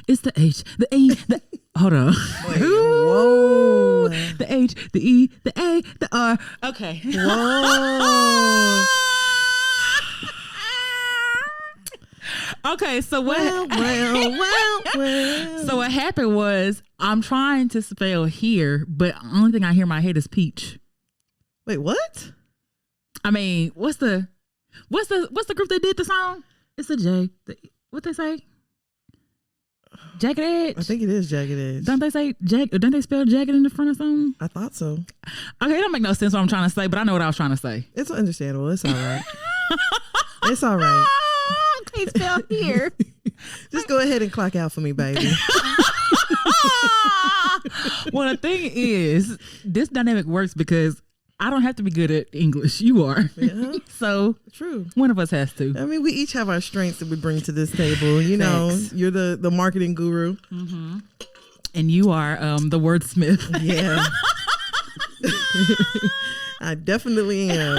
It's the H, the E, the hold on. Wait, whoa. The H, the E, the A, the R. Okay. Whoa. Okay, so what? Well. So what happened was I'm trying to spell here, but the only thing I hear in my head is peach. Wait, what? I mean, what's the group that did the song? It's a J. What they say? Jagged Edge. I think it is Jagged Edge. Don't they say don't they spell jagged in the front of something? I thought so. Okay, it don't make no sense what I'm trying to say, but I know what I was trying to say. It's understandable. It's all right. It's all right. Can't spell here. Just go ahead and clock out for me, baby. Well, the thing is, this dynamic works because I don't have to be good at English. You are. Yeah. So True. one of us has to. I mean, we each have our strengths that we bring to this table. You know, you're the marketing guru. Mm-hmm. And you are the wordsmith. Yeah. I definitely am.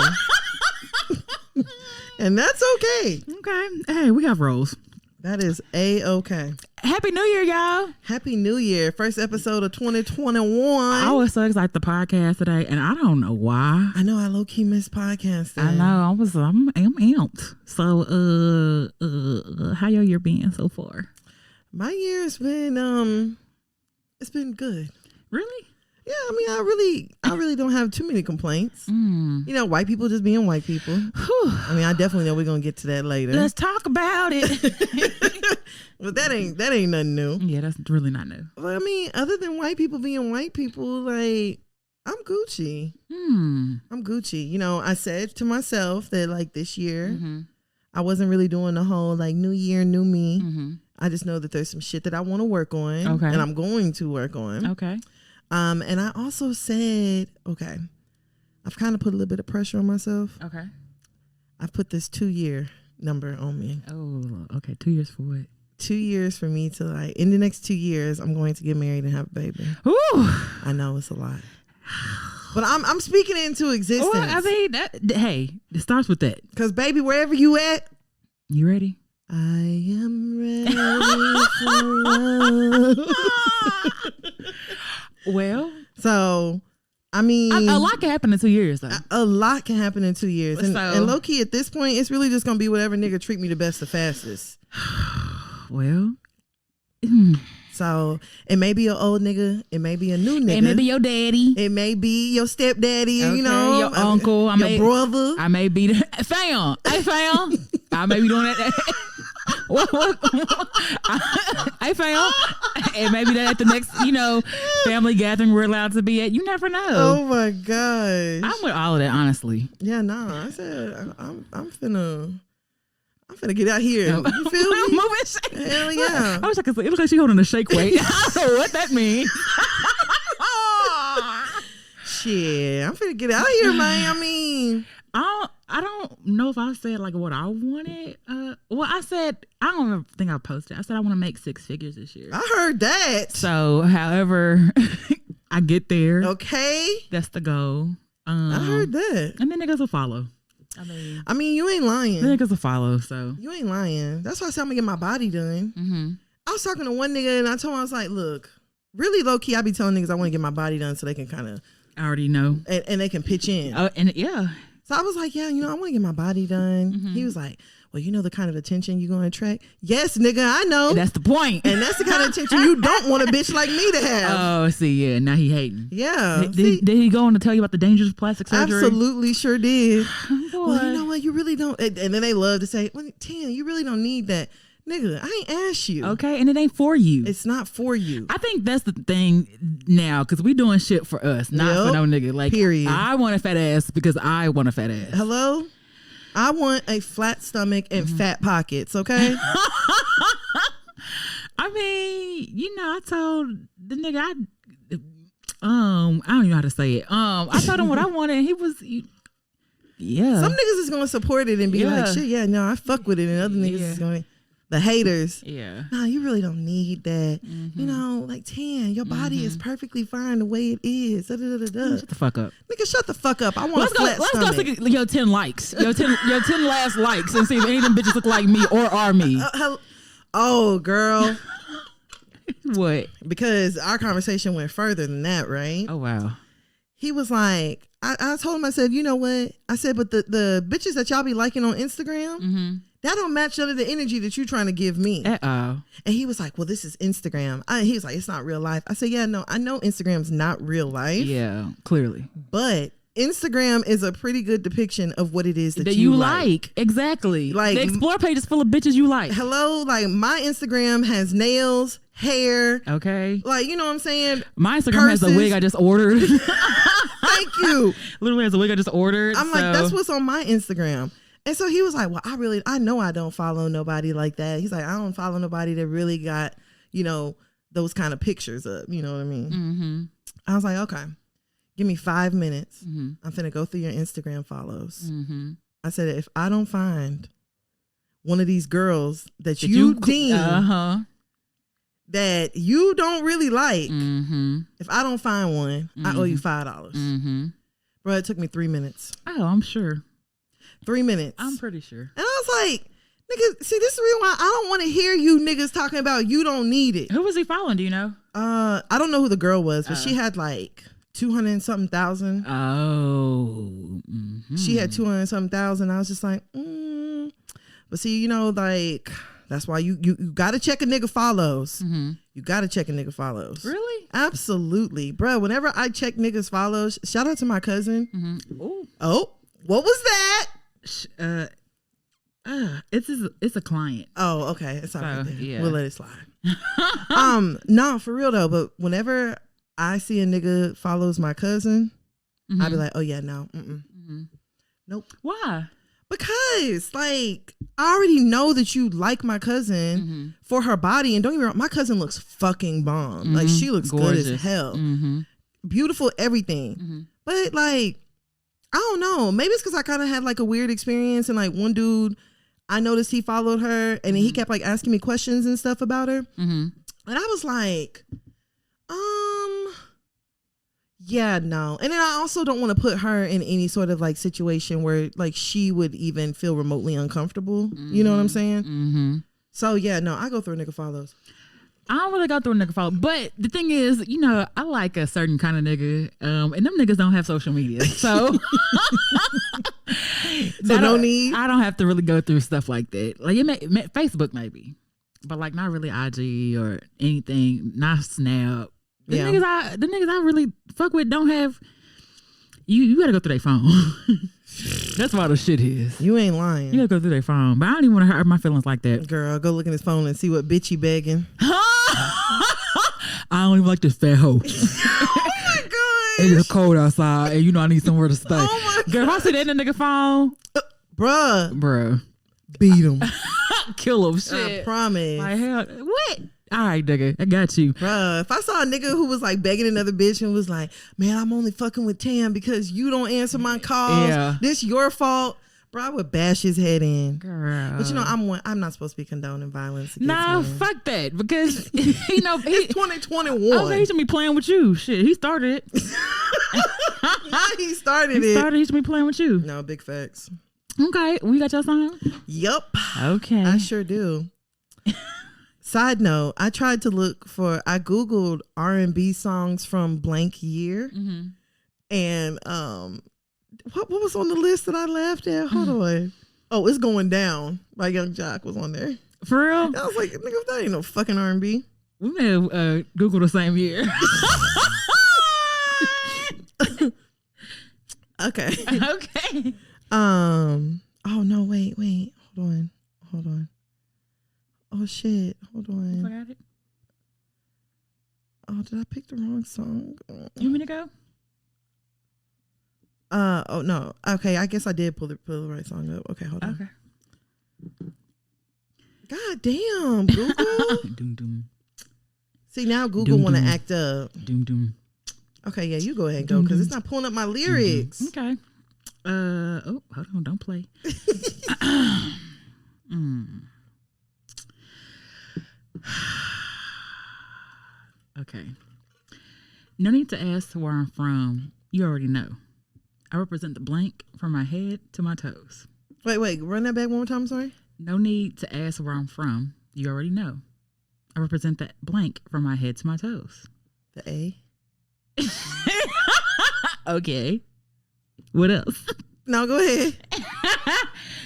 And that's okay. Okay. Hey, we have roles. That is A-okay. Happy New Year, y'all. Happy New Year. First episode of 2021. I was so excited the podcast today, and I don't know why. I know I low-key missed podcasting. I know. I'm amped. So, how your year been so far? My year's been, it's been good. Really? Yeah, I mean, I really don't have too many complaints. You know, white people just being white people. I mean, I definitely know we're gonna get to that later. Let's talk about it. But that ain't nothing new. Yeah, that's really not new. But I mean, other than white people being white people, like, I'm Gucci. I'm Gucci. You know, I said to myself that like this year, I wasn't really doing the whole like new year, new me. I just know that there's some shit that I want to work on, and I'm going to work on. Okay. And I also said, okay, I've kind of put a little bit of pressure on myself. Okay. I've put this 2-year number on me. Oh, okay. 2 years for what? 2 years for me to like, in the next 2 years, I'm going to get married and have a baby. Ooh. I know it's a lot. But I'm speaking it into existence. Well, I mean, hey, it starts with that. Because baby, wherever you at. You ready? I am ready for love. Well, so I mean, a lot can happen in 2 years, though. A lot can happen in 2 years, and low key at this point, it's really just gonna be whatever nigga treat me the best, the fastest. Well, so it may be an old nigga, it may be a new nigga, it may be your daddy, it may be your stepdaddy, okay, you know, your uncle, your brother. I may be fam. Hey fam, I may be doing that. What? Hey fam, and maybe that at the next, family gathering we're allowed to be at. You never know. Oh my gosh, I'm with all of that, honestly. Yeah, nah. I said I'm finna get out here. You feel me? Move and shake. Hell yeah. I wish I could say. It looks like she holding a shake weight. I don't know what that means. Shit, I'm finna get out of here, man. I mean, I don't know if I said like what I wanted. I said I don't think I posted. I said I want to make 6 figures this year. I heard that. So, however, I get there. Okay, that's the goal. I heard that, and then niggas will follow. I mean, you ain't lying. The niggas will follow. So you ain't lying. That's why I said I'm gonna get my body done. I was talking to one nigga and I told him, I was like, look, really low key, I be telling niggas I want to get my body done so they can kind of I already know and they can pitch in. And yeah. So I was like, yeah, I want to get my body done. He was like, well, you know the kind of attention you're going to attract? Yes, nigga, I know. That's the point. And that's the kind of attention you don't want a bitch like me to have. Oh, see, yeah, now he hating. Yeah. Did he go on to tell you about the dangers of plastic surgery? Absolutely sure did. Boy. Well, you know what? You really don't. And then they love to say, well, Tan, you really don't need that. Nigga, I ain't asked you. Okay, and it ain't for you. It's not for you. I think that's the thing now, because we doing shit for us, not for no nigga. Like, period. I want a fat ass because I want a fat ass. Hello? I want a flat stomach and fat pockets, okay? I mean, I told the nigga, I don't even know how to say it. I told him what I wanted, and he was... Yeah. Some niggas is gonna support it and be like, shit, yeah, no, I fuck with it. And other niggas is going, the haters. Yeah. Nah, you really don't need that. You know, like, Tan, your body is perfectly fine the way it is. Da, da, da, da. Shut the fuck up. Nigga, shut the fuck up. I want a flat stomach. Let's go see your 10 likes. Your 10 last likes and see if any of them bitches look like me or are me. Oh, girl. What? Because our conversation went further than that, right? Oh, wow. He was like, I told him, I said, you know what? I said, but the bitches that y'all be liking on Instagram, that don't match none of the energy that you're trying to give me. Uh-oh. And he was like, well, this is Instagram. He was like, it's not real life. I said, yeah, no, I know Instagram's not real life. Yeah, clearly. But Instagram is a pretty good depiction of what it is that you like. Exactly. Like the Explore page is full of bitches you like. Hello, like my Instagram has nails, hair. Okay. Like, you know what I'm saying? My Instagram has a wig I just ordered. Thank you. Literally has a wig I just ordered. I'm like, that's what's on my Instagram. And so he was like, well, I know I don't follow nobody like that. He's like, I don't follow nobody that really got, you know, those kind of pictures up. You know what I mean? Mm-hmm. I was like, okay, give me 5 minutes. Mm-hmm. I'm finna go through your Instagram follows. Mm-hmm. I said, if I don't find one of these girls that you deem that you don't really like, if I don't find one, I owe you $5. Mm-hmm. Bro, it took me 3 minutes. Oh, I'm sure. 3 minutes. I'm pretty sure. And I was like, nigga, see, this is the reason why I don't want to hear you niggas talking about you don't need it. Who was he following? Do you know? I don't know who the girl was, but she had like 200 and something thousand. Oh. Mm-hmm. She had 200 and something thousand. I was just like, But see, you know, like, that's why you got to check a nigga follows. Mm-hmm. You got to check a nigga follows. Really? Absolutely. Bro, whenever I check niggas follows, shout out to my cousin. Mm-hmm. Oh, what was that? It's a client. Oh, okay. It's all right. Yeah. We'll let it slide. No, for real though. But whenever I see a nigga follows my cousin, I be like, oh yeah, no, nope. Why? Because like I already know that you like my cousin for her body, and don't get me wrong, my cousin looks fucking bomb. Like she looks gorgeous. Good as hell, beautiful, everything. But like, I don't know. Maybe it's because I kind of had like a weird experience, and like one dude, I noticed he followed her, and then he kept like asking me questions and stuff about her, and I was like, yeah, no. And then I also don't want to put her in any sort of like situation where like she would even feel remotely uncomfortable. You know what I'm saying? So yeah, no, I go through nigga follows. I don't really go through a nigga follow, but the thing is, you know, I like a certain kind of nigga, and them niggas don't have social media, so no need. I don't have to really go through stuff like that. Like Facebook maybe, but like not really IG or anything, not Snap. The niggas I really fuck with don't have. You gotta go through their phone. That's why the shit is. You ain't lying. You gotta go through their phone, but I don't even want to hurt my feelings like that. Girl, go look in his phone and see what bitch he begging. I don't even like this fat hoe. Oh my god! It's cold outside, and you know I need somewhere to stay. Oh my girl, if I see that in the nigga phone, bruh, beat him, kill him. Shit, I promise. Like hell, what? All right, nigga, I got you. Bruh, if I saw a nigga who was like begging another bitch and was like, man, I'm only fucking with Tam because you don't answer my calls. Yeah. This your fault. Bro, I would bash his head in. Girl. But you know, I'm not supposed to be condoning violence against men. Fuck that. Because, you know, it's 2021. Okay, he should be playing with you. Shit, he started it. Yeah, he started it. He should be playing with you. No, big facts. Okay, we got your song? Yup. Okay. I sure do. Side note, I Googled R&B songs from blank year. And what was on the list that I laughed at? Hold on. Oh, It's Going Down by Young Jock was on there. For real? I was like, nigga, that ain't no fucking R&B. We may have Googled the same year. Okay. Okay. Oh no, wait. Hold on. Oh shit. Hold on. Forgot it. Oh, did I pick the wrong song? You want me to go? Oh no. Okay, I guess I did pull the right song up. Okay, hold on. Okay. God damn, Google. Doom doom. See, now Google want to act up. Doom doom. Okay, yeah, you go ahead and go because it's not pulling up my lyrics. Okay. Oh, hold on, don't play. Okay. No need to ask where I'm from. You already know. I represent the blank from my head to my toes. Wait, run that back one more time, sorry. No need to ask where I'm from. You already know. I I represent that blank from my head to my toes. The A. Okay. What else? No, go ahead.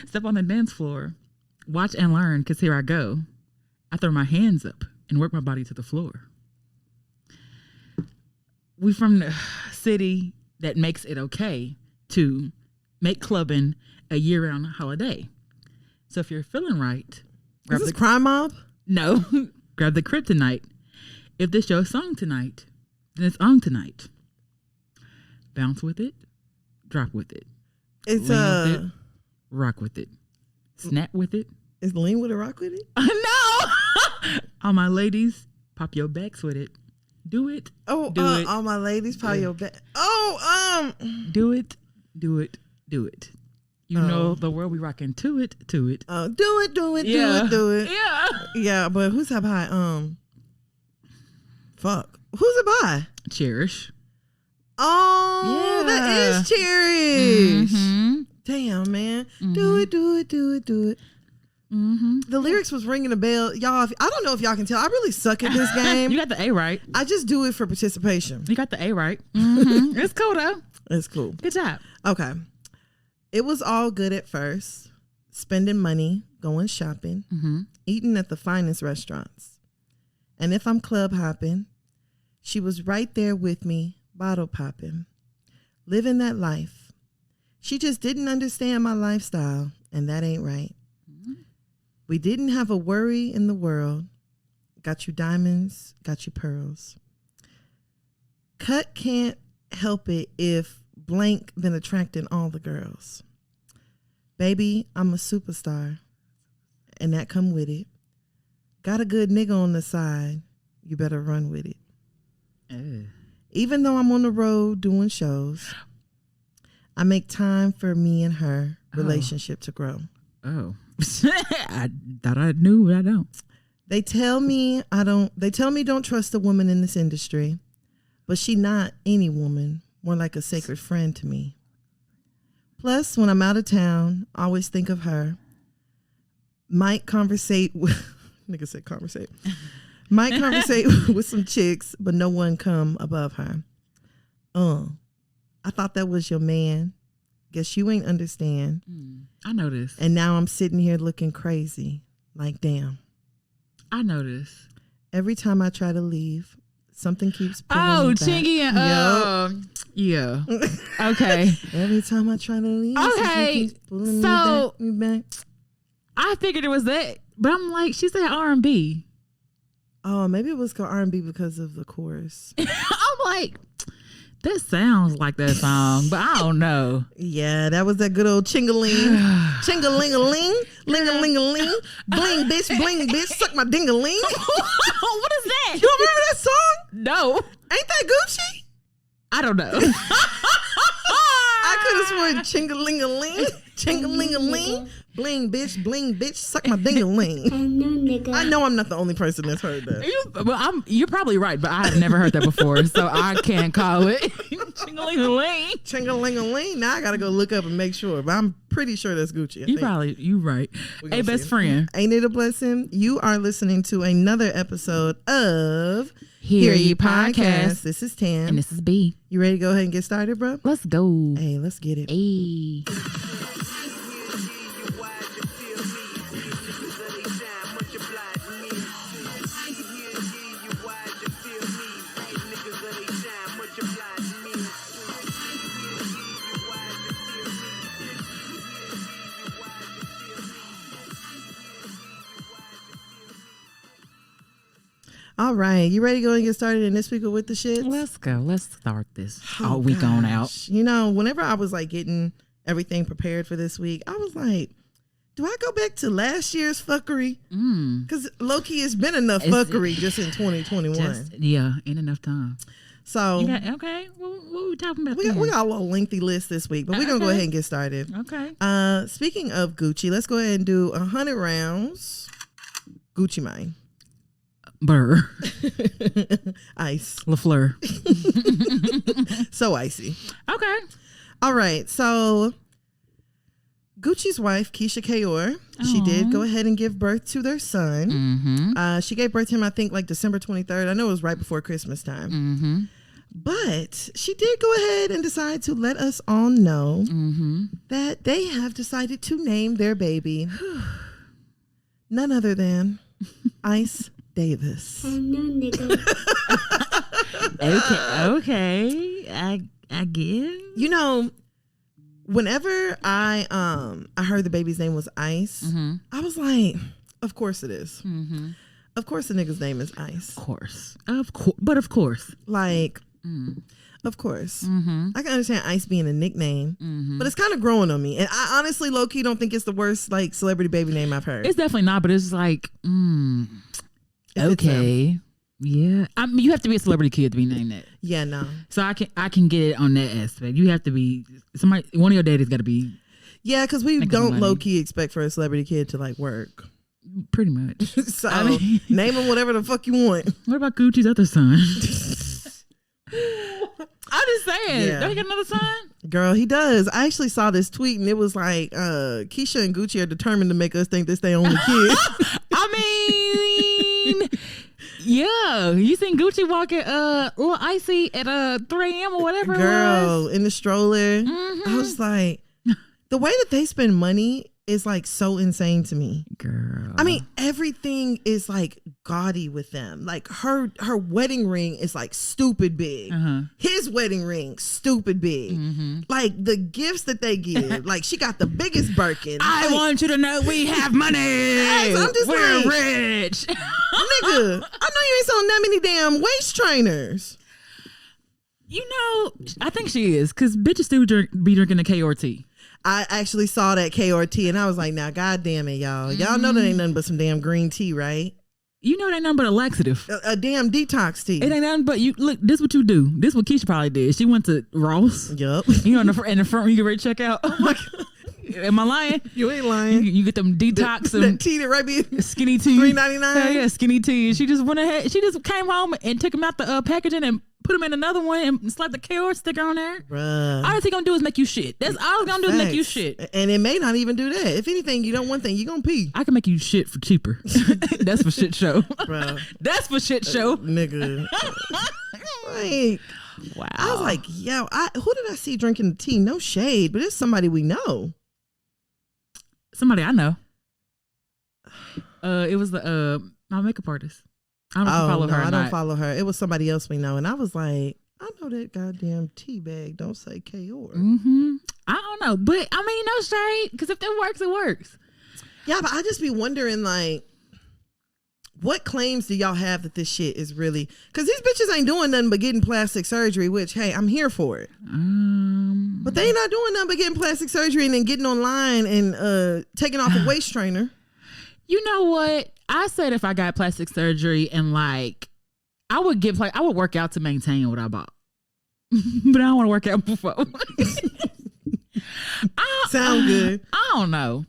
Step on the dance floor. Watch and learn, because here I go. I throw my hands up and work my body to the floor. We from the city that makes it okay to make clubbing a year-round holiday. So if you're feeling right, Is this Crime Mob? No, grab the kryptonite. If this your song tonight, then it's on tonight. Bounce with it, drop with it. It's lean with it, rock with it, snap with it. Is lean with a rock with it? No, all my ladies, pop your backs with it. Do it. Oh, do it. All my ladies, pop your back. Do it, do it, do it. You know the world we rocking to it, to it. Oh, do it, do it, Yeah. do it. Yeah. Yeah, but who's up high? Fuck. Who's it by? Cherish. Oh, Yeah. that is Cherish. Mm-hmm. Damn, man. Mm-hmm. Do it, do it, do it, do it. Mm-hmm. The lyrics was ringing a bell. Y'all, I don't know if y'all can tell. I really suck at this game. You got the A right. I just do it for participation. You got the A right. Mm-hmm. It's cool though. It's cool. Good job. Okay. It was all good at first. Spending money, going shopping, eating at the finest restaurants. And if I'm club hopping, she was right there with me, bottle popping, living that life. She just didn't understand my lifestyle, and that ain't right. We didn't have a worry in the world. Got you diamonds, got you pearls. Cut can't help it if blank been attracting all the girls. Baby, I'm a superstar, and that come with it. Got a good nigga on the side, you better run with it. Even though I'm on the road doing shows, I make time for me and her relationship to grow. Oh. I thought I knew, but I don't. They tell me don't trust a woman in this industry, but she not any woman, more like a sacred friend to me. Plus, when I'm out of town, I always think of her. Might conversate with nigga said conversate. Might conversate with some chicks, but no one come above her. I thought that was your man. Guess you ain't understand. I know this. And now I'm sitting here looking crazy. Like, damn. I know this. Every time I try to leave, something keeps pulling me back. Chingy and yeah. Okay. Every time I try to leave, Okay. keeps pulling So me back. I figured it was that, but I'm like, she said R&B. Oh, maybe it was called R&B because of the chorus. I'm like, that sounds like that song, but I don't know. Yeah, that was that good old chingaling, chingaling-a-ling, ling-a-ling-a-ling, bling bitch, suck my ding-a-ling. What is that? You remember that song? No. Ain't that Gucci? I don't know. I could have sworn chingaling-a-ling, chingaling-a-ling, bling bitch, suck my ding-a-ling. I know I'm not the only person that's heard that. You're probably right, but I have never heard that before, so I can't call it. Ching-a-ling-a-ling. Ching-a-ling-a-ling. Now I gotta go look up and make sure, but I'm pretty sure that's Gucci. You right. Hey, best friend. Ain't it a blessing? You are listening to another episode of Hear Ye Podcast. This is Tam. And this is B. You ready to go ahead and get started, bro? Let's go. Hey, let's get it. Hey. All right, you ready to go and get started in this week with the shit? Let's go. Let's start this all week on out. You know, whenever I was like getting everything prepared for this week, I was like, do I go back to last year's fuckery? Because low-key, it's been enough fuckery just in 2021. Ain't enough time. So, okay, what are we talking about? We got a little lengthy list this week, but we're going to go ahead and get started. Okay. Speaking of Gucci, let's go ahead and do 100 rounds. Gucci mine. Burr. Ice. LaFleur. So icy. Okay. All right. So Gucci's wife, Keisha Kayor, she did go ahead and give birth to their son. Mm-hmm. She gave birth to him, I think, like December 23rd. I know it was right before Christmas time. Mm-hmm. But she did go ahead and decide to let us all know that they have decided to name their baby none other than Ice Davis. Okay. I get. You know, whenever I heard the baby's name was Ice, I was like, of course it is. Mm-hmm. Of course the nigga's name is Ice. Of course. But of course. Like, of course. I can understand Ice being a nickname, but it's kind of growing on me. And I honestly, low-key, don't think it's the worst like celebrity baby name I've heard. It's definitely not, but it's like, okay. Yeah, I mean, you have to be a celebrity kid to be named that. Yeah, no. So I can get it on that aspect. You have to be somebody. One of your daddies got to be. Yeah, because we don't low key expect for a celebrity kid to like work. Pretty much. So name him whatever the fuck you want. What about Gucci's other son? I'm just saying. Yeah. Don't he got another son? Girl, he does. I actually saw this tweet and it was like, Keisha and Gucci are determined to make us think this their only kid. I mean. Yeah, you seen Gucci walking little Icy at 3 a.m. or whatever. Girl, it was. in the stroller. I was like, the way that they spend money is like so insane to me. Girl, I mean, everything is like gaudy with them. Like her wedding ring is like stupid big. His wedding ring, stupid big. Like the gifts that they give. Like she got the biggest Birkin. I want you to know we have money. I'm just We're like, rich. Nigga, I know you ain't selling that many damn waist trainers. You know, I think she is, because bitches still be drinking the KRT. I actually saw that KRT and I was like, now, God damn it, y'all. Y'all know that ain't nothing but some damn green tea, right? You know it ain't nothing but a laxative. A damn detox tea. It ain't nothing but you. Look, this what you do. This what Keisha probably did. She went to Ross. Yup. You know, in the front when you get ready to check out. Oh my God. Am I lying? You ain't lying. You get them detox that tea that right be skinny tea. $3.99. Yeah, skinny tea. She just went ahead. She just came home and took them out the packaging and put them in another one and slapped the KR sticker on there. Bruh. All it's gonna do is make you shit. That's all it's gonna do is make you shit. And it may not even do that. If anything, you don't one thing, you gonna pee. I can make you shit for cheaper. That's for shit show. Bruh. That's for shit show. Nigga. Like, wow. I was like, yo, who did I see drinking the tea? No shade, but it's somebody we know. Somebody I know. It was my makeup artist. I don't know if you follow her or I not. don't follow her. It was somebody else we know. And I was like, I know that goddamn tea bag don't say Kayor. I don't know. But I mean, no shade. Because if that works, it works. Yeah, but I just be wondering, like, what claims do y'all have that this shit is really... Because these bitches ain't doing nothing but getting plastic surgery, which, hey, I'm here for it. But they ain't not doing nothing but getting plastic surgery and then getting online and taking off a waist trainer. You know what? I said if I got plastic surgery and like I would work out to maintain what I bought. But I don't want to work out before. Sound good. I don't know.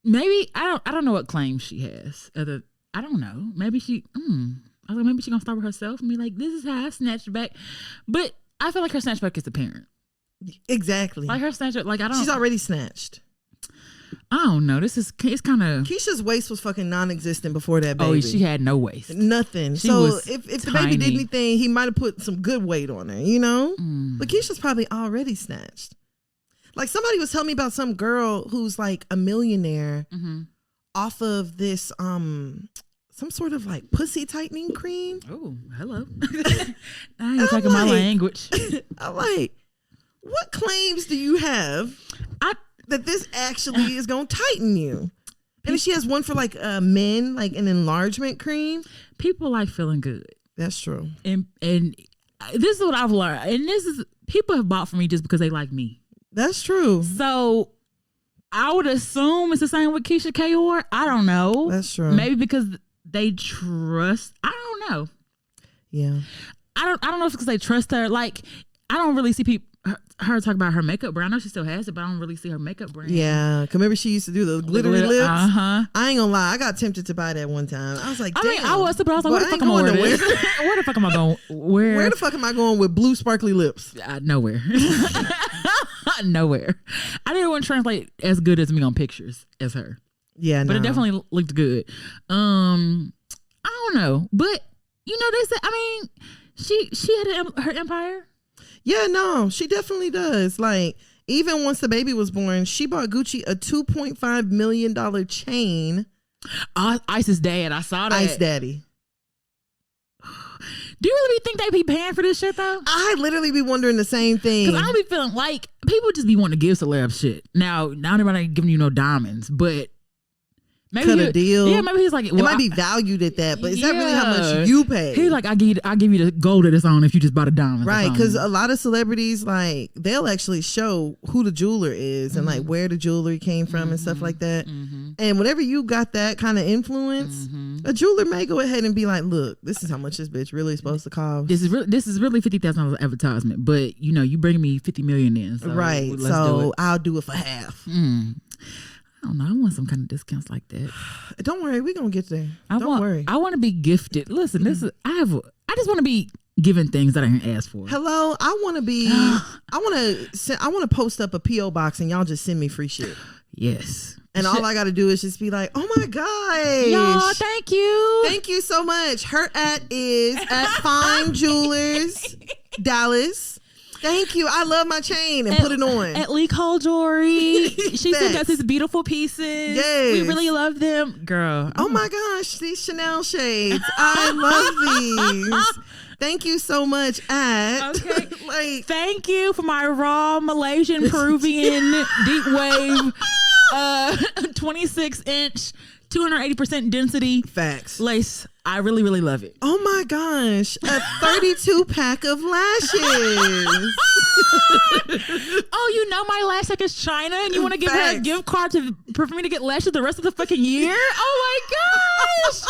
Maybe I don't know what claims she has. I don't know. Maybe she I was like, maybe she gonna start with herself and be like, this is how I snatched back. But I feel like her snatch back is apparent. Exactly. Like her snatch, like I don't. She's already snatched. I don't know. It's kind of. Keisha's waist was fucking non-existent before that baby. Oh, she had no waist. Nothing. So if the baby did anything, he might have put some good weight on her, you know? But Keisha's probably already snatched. Like somebody was telling me about some girl who's like a millionaire off of this some sort of like pussy tightening cream. Oh, hello. Now you're talking my language. I'm like, what claims do you have that this actually is going to tighten you? And if she has one for like men, like an enlargement cream. People like feeling good. That's true. And this is what I've learned. And this is, people have bought for me just because they like me. That's true. So I would assume it's the same with Keisha Kayor. I don't know. That's true. Maybe because they trust. I don't know. Yeah. I don't know if it's because they trust her. Like, I don't really see her talk about her makeup brand. I know she still has it, but I don't really see her makeup brand. Yeah. Cause remember she used to do the glittery lips? Uh-huh. I ain't gonna lie. I got tempted to buy that one time. I was like, damn. I mean, I was too, but I was like, where the fuck am I going with this? Where the fuck am I going? Where the fuck am I going with blue sparkly lips? Nowhere. Nowhere. I didn't want to translate as good as me on pictures as her. Yeah, but it definitely looked good. I don't know, but they said. I mean, she had her empire. Yeah, no, she definitely does. Like, even once the baby was born, she bought Gucci a $2.5 million chain. Ice's dad, I saw that. Ice Daddy. Do you really think they be paying for this shit though? I literally be wondering the same thing. Because I don't be feeling like people just be wanting to give celeb shit. Now, not everybody giving you no diamonds, but maybe cut a deal. Yeah, maybe he's like, well, it might be valued at that, but is that really how much you pay? He's like, I'll give you the gold that it's on if you just bought a diamond. Right, because a lot of celebrities, like, they'll actually show who the jeweler is and like where the jewelry came from and stuff like that. And whenever you got that kind of influence, a jeweler may go ahead and be like, look, this is how much this bitch really is supposed to cost. This is really $50,000 advertisement, but you bringing me $50 million in. So right, so I'll do it for half. I don't know. I want some kind of discounts like that. Don't worry, we're gonna get there. Don't worry. I want to be gifted. Listen, I just want to be given things that I didn't ask for. Hello, I want to be. I want to post up a PO box and y'all just send me free shit. Yes. And all I got to do is just be like, oh my gosh. Y'all, thank you. Thank you so much. Her is at Fine Jewelers, Dallas. Thank you. I love my chain and put it on. At Leak Hole Jewelry. She sent us these beautiful pieces. Yes. We really love them. Girl. Oh my gosh. These Chanel shades. I love these. Thank you so much Okay. Thank you for my raw Malaysian Peruvian deep wave 26-inch 280% density facts lace. I really, really love it. Oh my gosh. A 32 pack of lashes. Oh, my lash tech is China and you want to give her a gift card for me to get lashes the rest of the fucking year? Oh my gosh.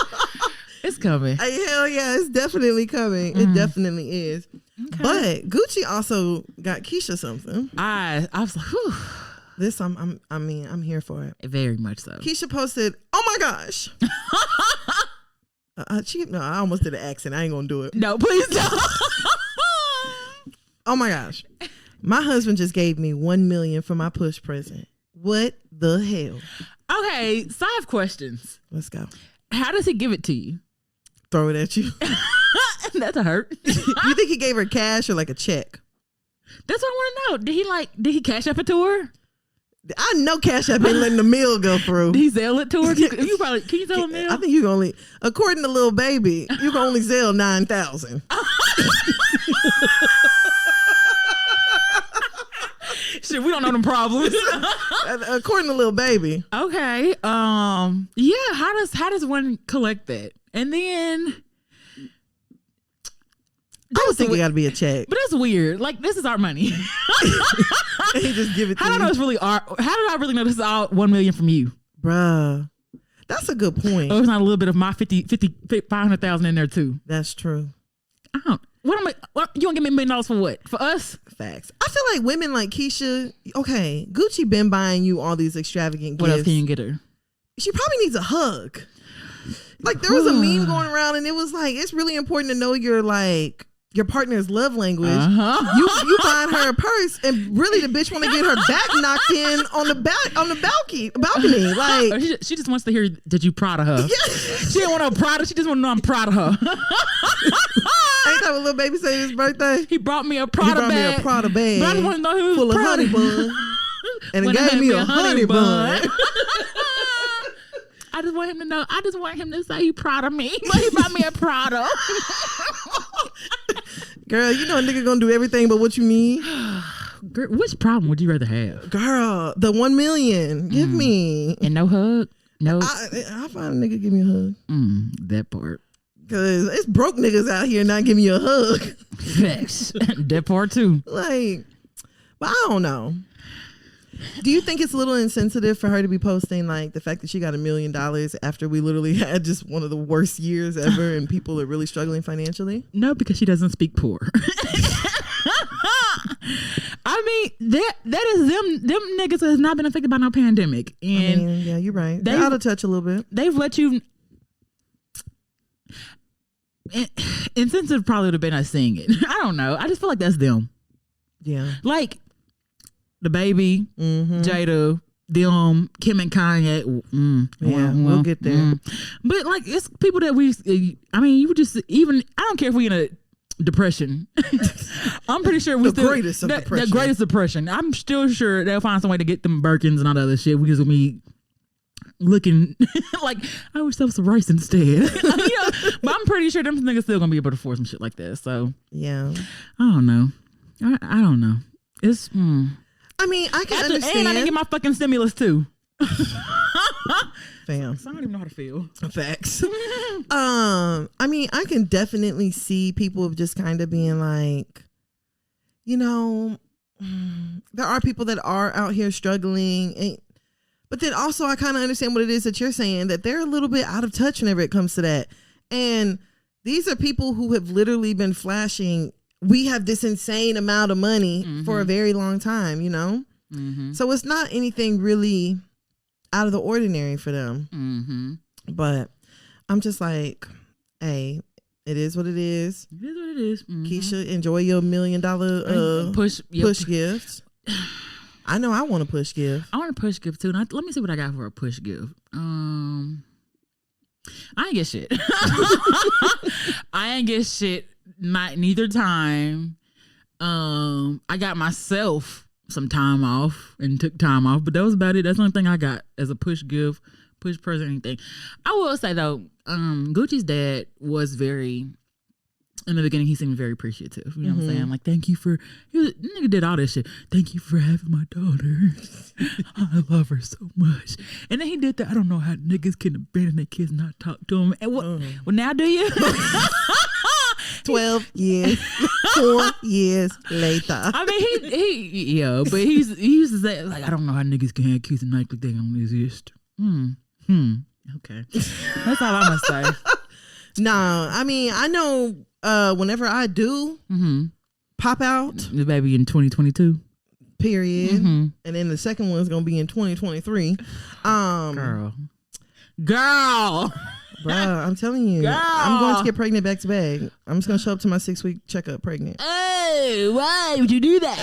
It's coming. Hell yeah, it's definitely coming. It definitely is. Okay. But Gucci also got Keisha something. I was like, whew. This I'm here for it. Very much so. Keisha posted, oh my gosh. I almost did an accent. I ain't gonna do it. No, please don't. Oh my gosh. My husband just gave me $1 million for my push present. What the hell? Okay, so I have questions. Let's go. How does he give it to you? Throw it at you. That's a hurt. You think he gave her cash or like a check? That's what I want to know. Did he cash up it to her? I know Cash App ain't letting the meal go through. Did he sell it to her? Can you sell a meal? I think you can only, according to Lil Baby, you can only sell 9,000. Shit, we don't know them problems. According to Lil Baby. Okay. Yeah. How does one collect that? And then I would think it got to be a check. But that's weird. Like, this is our money. He just give it to How did I really know this is all $1 million from you? Bruh. That's a good point. Oh, it's not a little bit of my 500,000 in there too. That's true. I don't. You gonna give me $1 million for what? For us? Facts. I feel like women like Keisha, okay, Gucci been buying you all these extravagant gifts. What else can you get her? She probably needs a hug. Like, there was a meme going around and it was like, it's really important to know your partner's love language. You buying her a purse and really the bitch want to get her back knocked in on the balcony. Like, she just wants to hear that you proud of her. Yeah. She didn't want to proud of. She just want to know I'm proud of her. Ain't that what Lil Baby said his birthday? He brought me a Prada bag. But I just want to know who full of honey bun. And it gave me a honey bun. I just want him to know. I just want him to say he's proud of me. But he bought me a Prada. Girl, you know a nigga gonna do everything but what you need. Girl, which problem would you rather have? Girl, the 1 million. Give me. And no hug? No. I find a nigga give me a hug. That part. Cause it's broke niggas out here not giving you a hug. Facts. That part too. Like, but I don't know. Do you think it's a little insensitive for her to be posting like the fact that she got $1 million after we literally had just one of the worst years ever and people are really struggling financially? No, because she doesn't speak poor. I mean, that is them niggas has not been affected by no pandemic. And yeah, you're right. They're out of touch a little bit. They've let you. Insensitive probably would have been us seeing it. I don't know. I just feel like that's them. Yeah. Like, the baby, Jada, them, Kim and Kanye. We'll get there. But like, it's people that you would just even. I don't care if we in a depression. I'm pretty sure we the greatest depression. I'm still sure they'll find some way to get them Birkins and all that other shit. We just gonna be looking like I wish that was some rice instead. But I'm pretty sure them niggas still gonna be able to afford some shit like that. So yeah, I don't know. I don't know. It's. I mean, I can understand. And I didn't get my fucking stimulus too. Fam. So I don't even know how to feel. Facts. I mean, I can definitely see people just kind of being like, there are people that are out here struggling. But then also I kind of understand what it is that you're saying, that they're a little bit out of touch whenever it comes to that. And these are people who have literally been flashing, we have this insane amount of money for a very long time, So it's not anything really out of the ordinary for them. But I'm just like, hey, it is what it is. It is what it is. Keisha, enjoy your $1 million push gift. I know I want a push gift. I want a push gift too. Let me see what I got for a push gift. I ain't get shit. I ain't get shit. Neither time. I got myself some time off and took time off, but that was about it. That's the only thing I got as a push gift, push present, anything. I will say though, Gucci's dad was very, in the beginning, he seemed very appreciative. You know what I'm saying? Like, thank you for, nigga did all this shit. Thank you for having my daughter. I love her so much. And then he did that. I don't know how niggas can abandon their kids and not talk to them. And well, now do you? 12 years, 4 years later. I mean, he but he used to say, like, I don't know how niggas can have kids and act like they don't exist. Okay. That's all I'm going to say. Nah, I mean, I know whenever I do pop out. The baby in 2022. Period. And then the second one's going to be in 2023. Girl. Bruh, I'm telling you, girl. I'm going to get pregnant back to back. I'm just going to show up to my 6-week checkup pregnant. Oh, why would you do that?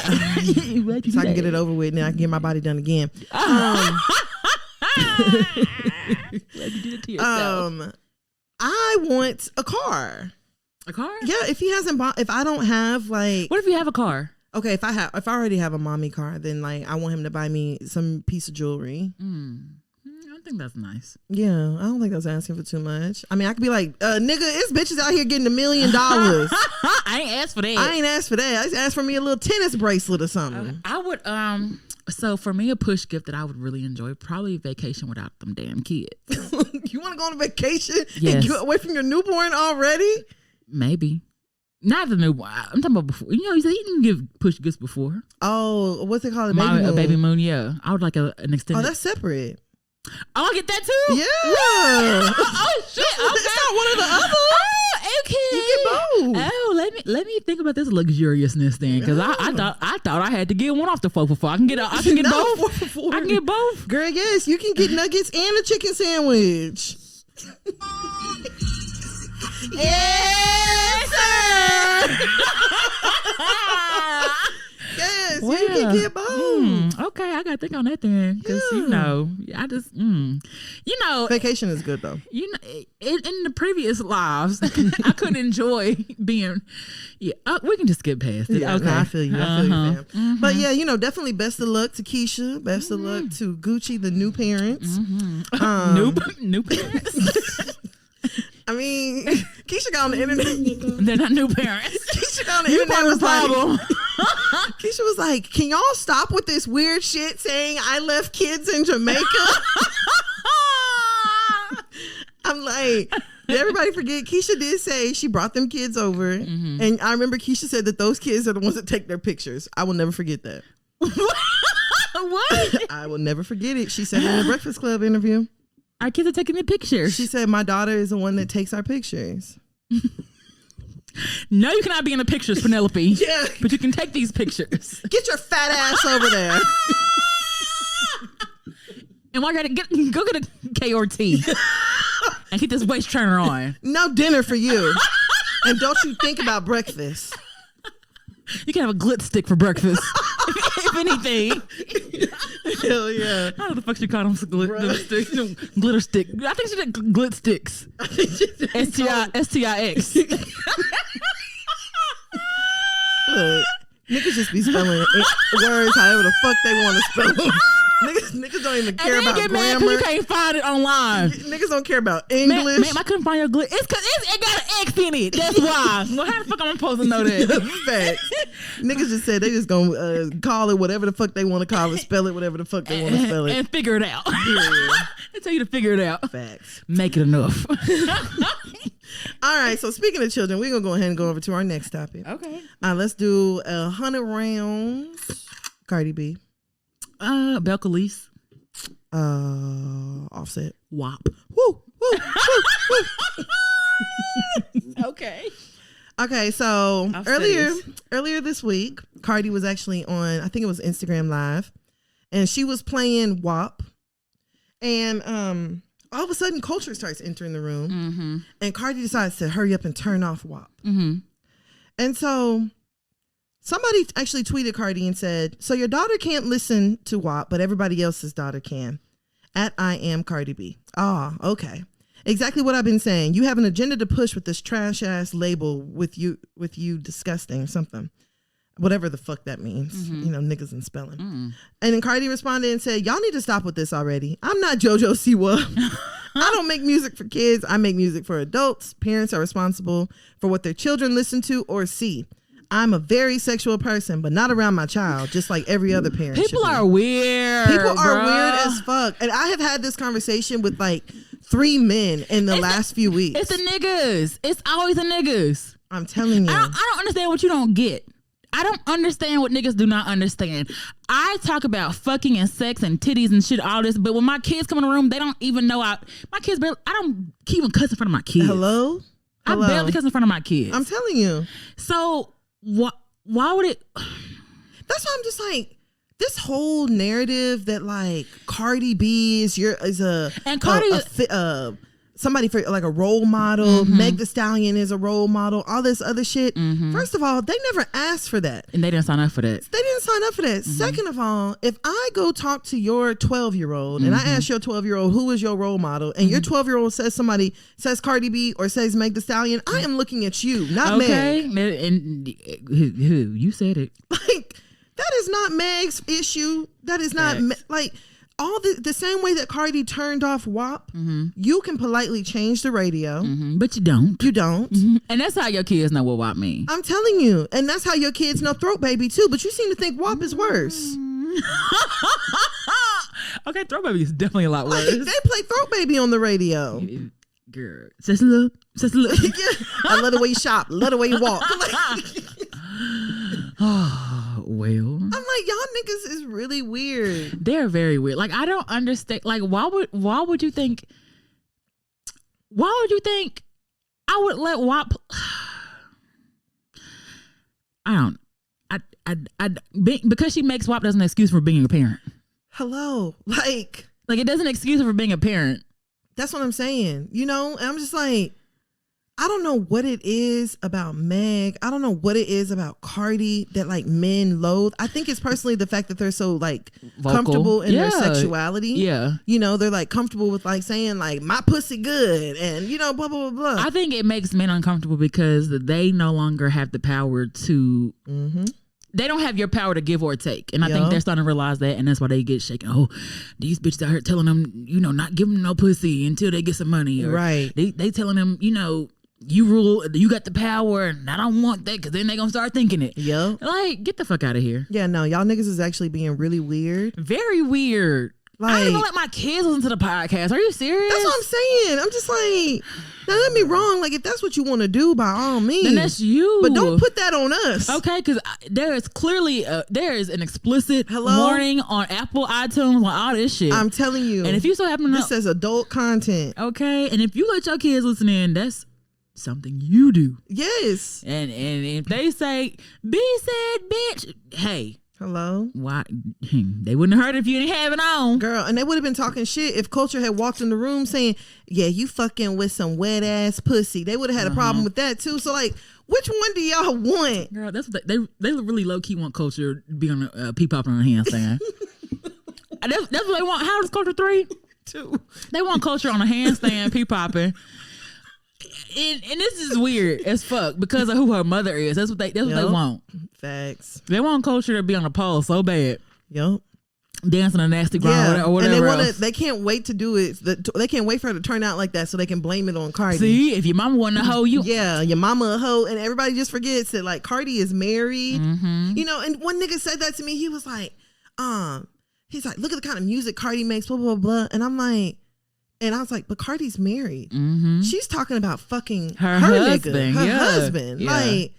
So I can get it over with and then I can get my body done again. Why'd you do it to yourself? I want a car. A car? Yeah, if he hasn't bought, if I don't have like. What if you have a car? Okay, if I already have a mommy car, then like I want him to buy me some piece of jewelry. I think that's nice. Yeah, I don't think that's asking for too much. I mean, I could be like, nigga, it's bitches out here getting $1 million. I ain't asked for that. I ain't asked for that. I just asked for me a little tennis bracelet or something. I would, so for me, a push gift that I would really enjoy, probably vacation without them damn kids. You want to go on a vacation and get away from your newborn already? Maybe. Not the newborn. I'm talking about before. You said you didn't give push gifts before. Oh, what's it called? A baby moon, yeah. I would like an extended. Oh, that's separate. I'll get that too? Yeah. Oh shit. Okay. It's not one or the other. Oh, okay. You get both. Oh, let me think about this luxuriousness then, because I thought I had to get one off the 4 for 4. I can get both. 4 for 4. I can get both. Girl, yes, you can get nuggets and a chicken sandwich. Yes, sir. Yes, well, you can get both. Okay, I gotta think on that then, because I just vacation is good though. In the previous lives, I couldn't enjoy being. Yeah, we can just skip past it. Yeah, okay, no, I feel you. I feel you, fam. But yeah, definitely best of luck to Keisha. Best of luck to Gucci, the new parents. New parents. I mean, Keisha got on the internet. They're not new parents. Keisha got on the internet. Was like, Keisha was like, "Can y'all stop with this weird shit saying I left kids in Jamaica?" I'm like, did everybody forget? Keisha did say she brought them kids over, and I remember Keisha said that those kids are the ones that take their pictures. I will never forget that. What? I will never forget it. She said it in a Breakfast Club interview. Our kids are taking the pictures. She said, my daughter is the one that takes our pictures. No, you cannot be in the pictures, Penelope. Yeah. But you can take these pictures. Get your fat ass over there. And while you're at it, go get a K or T. And keep this waist trainer on. No dinner for you. And don't you think about breakfast. You can have a glit stick for breakfast. if anything. Hell yeah. How the fuck she call them glitter sticks? Glitter stick. I think she did glit sticks. STIX. Look, niggas just be spelling words however the fuck they want to spell them. Niggas don't even care about get grammar. mad because you can't find it online. Niggas don't care about English. Man, I couldn't find your glitter. It's because it got an X in it. That's why. Well, how the fuck am I supposed to know that? Facts. Niggas just said they just gonna call it whatever the fuck they want to call it, spell it whatever the fuck they want to spell it, and figure it out. Yeah. They tell you to figure it out. Facts. Make it enough. All right. So speaking of children, we're gonna go ahead and go over to our next topic. Okay. Let's do 100 rounds. Cardi B. Belcalis. Offset. WAP. Woo. Okay. Okay, so Offset earlier this week, Cardi was actually on, I think it was Instagram Live, and she was playing WAP, and all of a sudden Culture starts entering the room, and Cardi decides to hurry up and turn off WAP. And so somebody actually tweeted Cardi and said, so your daughter can't listen to WAP, but everybody else's daughter can. At I am Cardi B. Okay. Exactly what I've been saying. You have an agenda to push with this trash ass label with you disgusting something. Whatever the fuck that means. You know, niggas and spelling. And then Cardi responded and said, y'all need to stop with this already. I'm not JoJo Siwa. I don't make music for kids. I make music for adults. Parents are responsible for what their children listen to or see. I'm a very sexual person, but not around my child, just like every other parent. People are weird. People are weird as fuck. And I have had this conversation with like 3 men in the last few weeks. It's the niggas. It's always the niggas. I'm telling you. I don't understand what you don't get. I don't understand what niggas do not understand. I talk about fucking and sex and titties and shit, all this, but when my kids come in the room, they don't even know I don't even cuss in front of my kids. Hello? I barely cuss in front of my kids. I'm telling you. So why would it? That's why I'm just like, this whole narrative that like Cardi B is somebody for like a role model, Meg Thee Stallion is a role model, all this other shit. First of all, they never asked for that. And they didn't sign up for that. Second of all, if I go talk to your 12-year-old and I ask your 12-year-old who is your role model, and your 12-year-old says Cardi B or says Meg Thee Stallion, I am looking at you, not Meg. And who? You said it. Like, that is not Meg's issue. That is not like all the same way that Cardi turned off WAP. You can politely change the radio, but you don't. You don't. And that's how your kids know what WAP means. I'm telling you, and that's how your kids know Throat Baby too. But you seem to think WAP is worse. Okay, Throat Baby is definitely a lot worse. Like, they play Throat Baby on the radio. Girl, just look. I love the way you shop. Love the way you walk. Oh, well. I'm like, y'all niggas is really weird. They're very weird. Like, I don't understand. Like, why would you think I would let WAP? Because she makes WAP doesn't excuse for being a parent. Hello. Like it doesn't excuse her for being a parent. That's what I'm saying. You know, and I'm just like, I don't know what it is about Meg. I don't know what it is about Cardi that like men loathe. I think it's personally the fact that they're so like vocal, comfortable in their sexuality. Yeah. You know, they're like comfortable with like saying like my pussy good and you know, blah, blah, blah, blah. I think it makes men uncomfortable because they no longer have the power to, they don't have your power to give or take. And I think they're starting to realize that. And that's why they get shaken. Oh, these bitches out here telling them, you know, not giving them no pussy until they get some money. Or right. They telling them, you know, you rule, you got the power, and I don't want that because then they gonna start thinking it. Yep. Like, get the fuck out of here. Yeah, no, y'all niggas is actually being really weird. Very weird. Like, I don't even let my kids listen to the podcast. Are you serious? That's what I'm saying. I'm just like, now don't get me wrong. Like, if that's what you want to do, by all means. Then that's you. But don't put that on us. Okay, because there is clearly there is an explicit warning on Apple, iTunes, on all this shit. I'm telling you. And if you so happen to this says adult content. Okay, and if you let your kids listen in, that's something you do. Yes. And if they say, B said, bitch, hey, Hello? Why? They wouldn't have heard it if you didn't have it on. Girl, and they would have been talking shit if Culture had walked in the room saying, yeah, you fucking with some wet ass pussy. They would have had a problem with that too. So like, which one do y'all want? Girl, that's what they really low key want Culture to be on a P-pop on a handstand. that's what they want. How does Culture 3? 2. They want Culture on a handstand, P-popping. And this is weird as fuck because of who her mother is. That's what they want. Facts. They want Culture to be on a pole so bad. Yep. Dancing a nasty ground or whatever. And they can't wait to do it. They can't wait for her to turn out like that so they can blame it on Cardi. See, if your mama wasn't a hoe, yeah, your mama a hoe, and everybody just forgets that like Cardi is married. You know, and one nigga said that to me. He was like, he's like, look at the kind of music Cardi makes, blah blah blah. And I'm like, and I was like, but Cardi's married. She's talking about fucking her husband, nigga, her husband. Yeah. Like,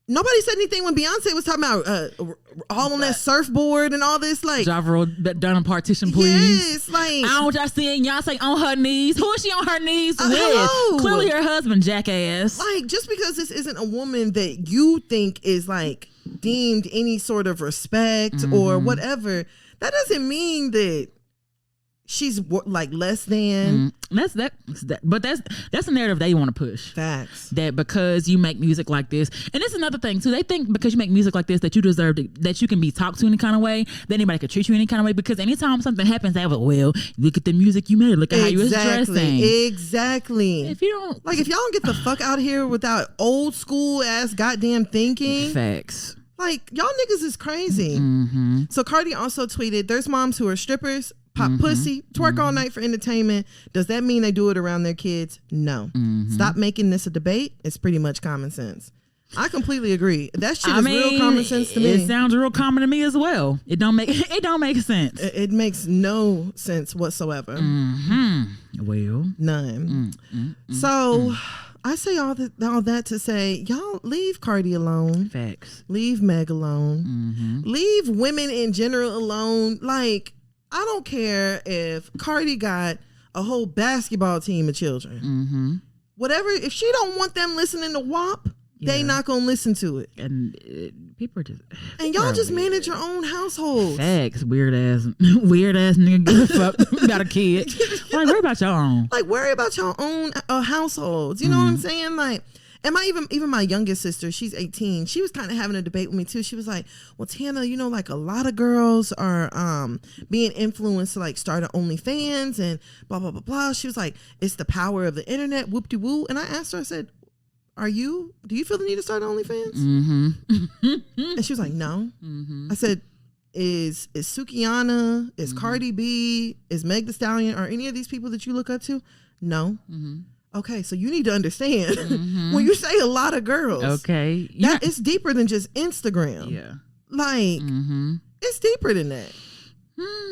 nobody said anything when Beyonce was talking about all on that surfboard and all this. Like, Javro done a partition, please. Yes, like I don't want y'all seeing Beyonce on her knees. Who is she on her knees with? Hello. Clearly her husband, jackass. Like, just because this isn't a woman that you think is like deemed any sort of respect or whatever, that doesn't mean that she's like less than. But that's a narrative they want to push. Facts. That because you make music like this, and it's another thing too. They think because you make music like this that you deserve that you can be talked to any kind of way, that anybody could treat you any kind of way. Because anytime something happens, they have well, look at the music you made, look at how you was dressing. Exactly. If you don't if y'all don't get the fuck out of here without old school ass goddamn thinking. Facts. Like, y'all niggas is crazy. So Cardi also tweeted, there's moms who are strippers, pop pussy, twerk all night for entertainment. Does that mean they do it around their kids? No. Stop making this a debate. It's pretty much common sense. I completely agree. That shit is real common sense to me. It sounds real common to me as well. It don't make sense. It makes no sense whatsoever. Well, none. So I say all that to say, y'all leave Cardi alone. Facts. Leave Meg alone. Leave women in general alone. Like, I don't care if Cardi got a whole basketball team of children. Whatever, if she don't want them listening to WAP, they not gonna listen to it. And people are just and y'all just manage your own household. Facts, weird ass nigga got a kid. Like, worry about your own. Like, worry about your own households. You know what I'm saying? Like, and even my youngest sister, she's 18. She was kind of having a debate with me too. She was like, "Well, Tana, you know, like a lot of girls are being influenced to like start an OnlyFans and blah blah blah blah." She was like, "It's the power of the internet, whoop de woo." And I asked her, I said, do you feel the need to start OnlyFans? And she was like, no. I said, is Sukianna, is Cardi B, is Meg Thee Stallion, are any of these people that you look up to? No. Okay, so you need to understand when you say a lot of girls, okay, that it's deeper than just Instagram. Yeah, like it's deeper than that.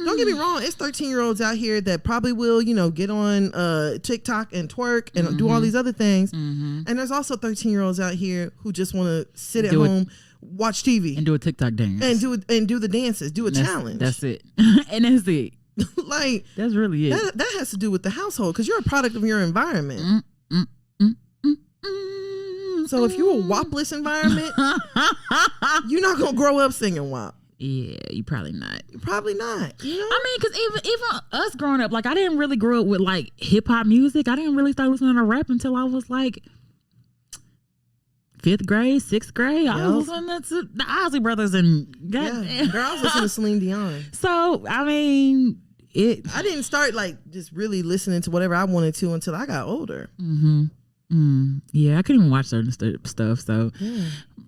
Don't get me wrong, it's 13-year-olds out here that probably will, you know, get on TikTok and twerk and do all these other things. And there's also 13-year-olds out here who just want to sit at home, watch TV, and do a TikTok dance, and do the dances, do a challenge. That's it, and that's it. Like, that's really it. That has to do with the household because you're a product of your environment. So if you're a WAP-less environment, you're not gonna grow up singing WAP. Yeah, you probably not. Probably not. You know? I mean, because even us growing up, like, I didn't really grow up with like hip hop music. I didn't really start listening to rap until I was like 5th grade, 6th grade. I was listening to the Ozzy Brothers and girls listen to Celine Dion. So I mean, I didn't start like just really listening to whatever I wanted to until I got older. Yeah, I couldn't even watch certain stuff. So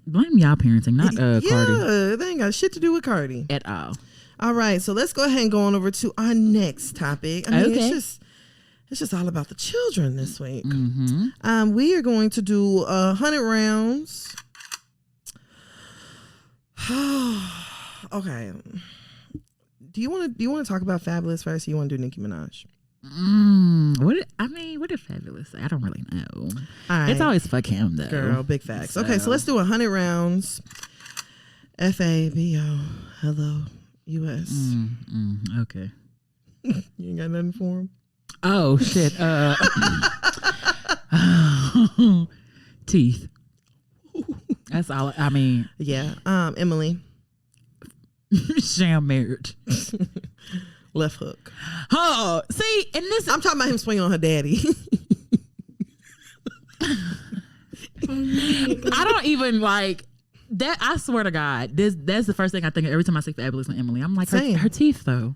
blame y'all parenting, not Cardi. Yeah, they ain't got shit to do with Cardi at all. All right, so let's go ahead and go on over to our next topic. I mean, it's just all about the children this week. We are going to do 100 rounds. Okay. Do you want to talk about Fabulous first, or you want to do Nicki Minaj? What did Fabulous say? I don't really know. All right. It's always fuck him though. Girl, big facts. Okay, so let's do 100 rounds. FABO. Hello, US. Okay. You ain't got nothing for him? Oh shit. Teeth. That's all. I mean. Yeah. Emily. Sham marriage. Left hook. Oh, see, and this I'm talking about him swinging on her daddy. I don't even like that. I swear to God, that's the first thing I think of every time I see Fabulous and Emily. I'm like, her teeth though.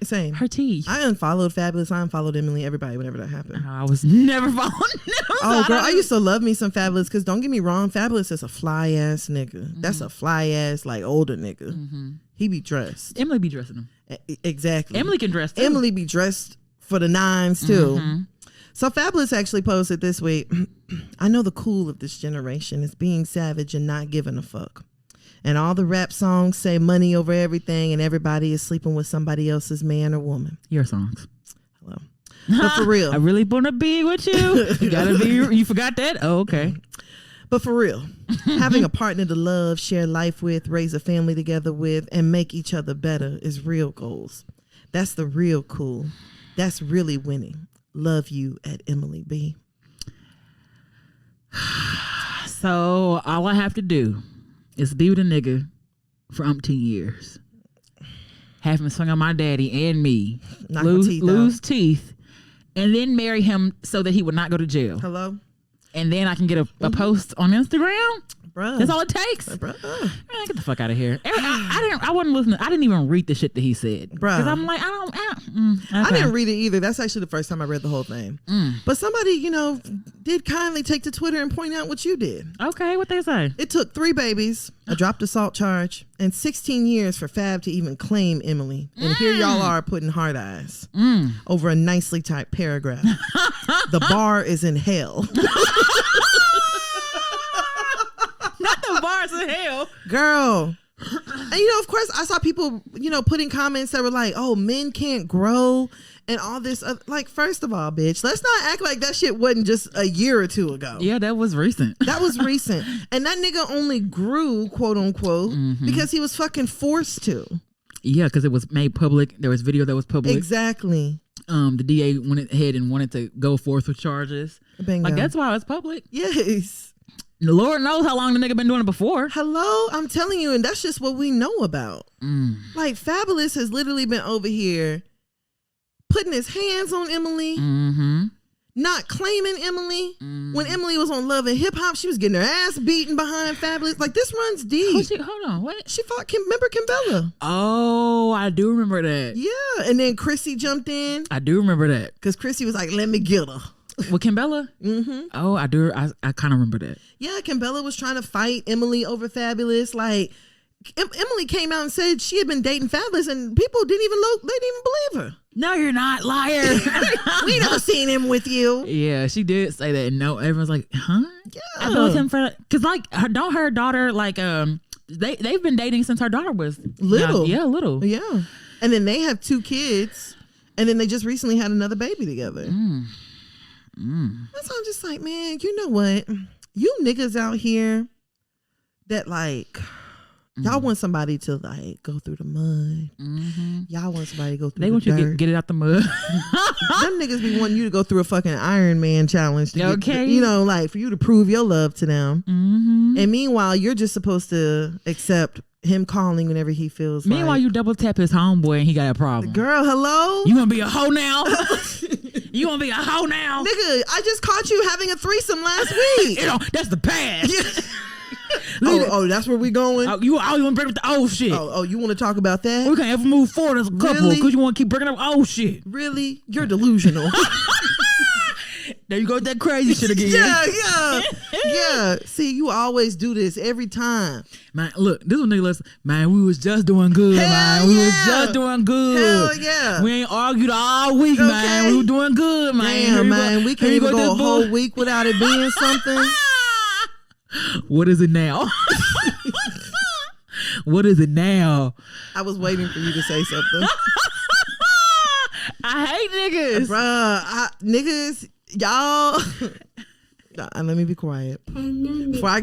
Same. Her teeth. I unfollowed Fabulous. I unfollowed Emily. Everybody, whenever that happened. I was never following them. Oh, girl, I used to love me some Fabulous because don't get me wrong, Fabulous is a fly ass nigga. Mm-hmm. That's a fly ass like older nigga. Mm-hmm. He be dressed. Emily be dressing him. Exactly. Emily can dress too. Emily be dressed for the nines too. Mm-hmm. So Fabulous actually posted this week, I know the cool of this generation is being savage and not giving a fuck. And all the rap songs say money over everything and everybody is sleeping with somebody else's man or woman. Your songs. Hello. But for real. I really want to be with you. You gotta be, you forgot that? Oh, okay. But for real, having a partner to love, share life with, raise a family together with, and make each other better is real goals. That's the real cool. That's really winning. Love you at Emily B. So all I have to do is be with a nigga for umpteen years. Have him swing on my daddy and me. Lose teeth. And then marry him so that he would not go to jail. Hello? And then I can get a post on Instagram. Bruh. That's all it takes. Bruh. Man, get the fuck out of here. I wasn't listening. I didn't even read the shit that he said. Bruh. Because I'm like, okay. I didn't read it either. That's actually the first time I read the whole thing. But somebody, did kindly take to Twitter and point out what you did. Okay, what they say? It took 3 babies, a dropped assault charge, and 16 years for Fab to even claim Emily. And here y'all are putting hard eyes over a nicely typed paragraph. The bar is in hell. Not the bars in hell. Girl. And of course I saw people, putting comments that were like, oh, men can't grow and all this like, first of all, bitch, let's not act like that shit wasn't just a year or 2 ago. Yeah, that was recent. That was recent. And that nigga only grew, quote unquote, because he was fucking forced to. Yeah, because it was made public. There was video that was public. Exactly. The DA went ahead and wanted to go forth with charges. Bingo. Like, that's why it's public. Yes. The Lord knows how long the nigga been doing it before. Hello? I'm telling you, and that's just what we know about. Like, Fabulous has literally been over here putting his hands on Emily, not claiming Emily. When Emily was on Love and Hip Hop, she was getting her ass beaten behind Fabulous. Like, this runs deep. Hold on, what? She fought remember Kimbella? Oh, I do remember that. Yeah, and then Chrissy jumped in. I do remember that. Because Chrissy was like, let me get her. With Kimbella? Oh, I do. I kind of remember that. Yeah, Kimbella was trying to fight Emily over Fabulous. Like, Emily came out and said she had been dating Fabulous, and people didn't even believe her. No, you're not, liar. We never seen him with you. Yeah, she did say that. And no, everyone's like, huh? Yeah, I thought it was him for, because like her daughter, like they've been dating since her daughter was little. Yeah, little. Yeah, and then they have 2 kids, and then they just recently had another baby together. That's why I'm just like, man, you know what? You niggas out here that like, y'all want somebody to like go through the mud. Y'all want somebody to go through They want the you dirt. to get it out the mud. Them niggas be wanting you to go through a fucking Iron Man challenge. To Okay. Get, like for you to prove your love to them. And meanwhile, you're just supposed to accept him calling whenever he feels Meanwhile, like. you double tap his homeboy and he got a problem. Girl, hello? You gonna be a hoe now? You gonna be a hoe now? Nigga, I just caught you having a threesome last week. That's the past. Oh, that's where we going? You want to bring up the old shit. Oh, you want to talk about that? We can't ever move forward as a couple because Really? you want to keep bringing up old shit. Really? You're delusional. There you go with that crazy shit again. Yeah. See, you always do this every time. Man, look, this one nigga listen, man, we was just doing good, Hell man. We was yeah. just doing good. Hell yeah. We ain't argued all week, man. Okay. We were doing good, man. Here Damn, you man. go. We can't Here you even go a this whole boy. week without it being something. What is it now? What is it now? I was waiting for you to say something. I hate niggas. Bruh, niggas, y'all. Nah, let me be quiet. Before I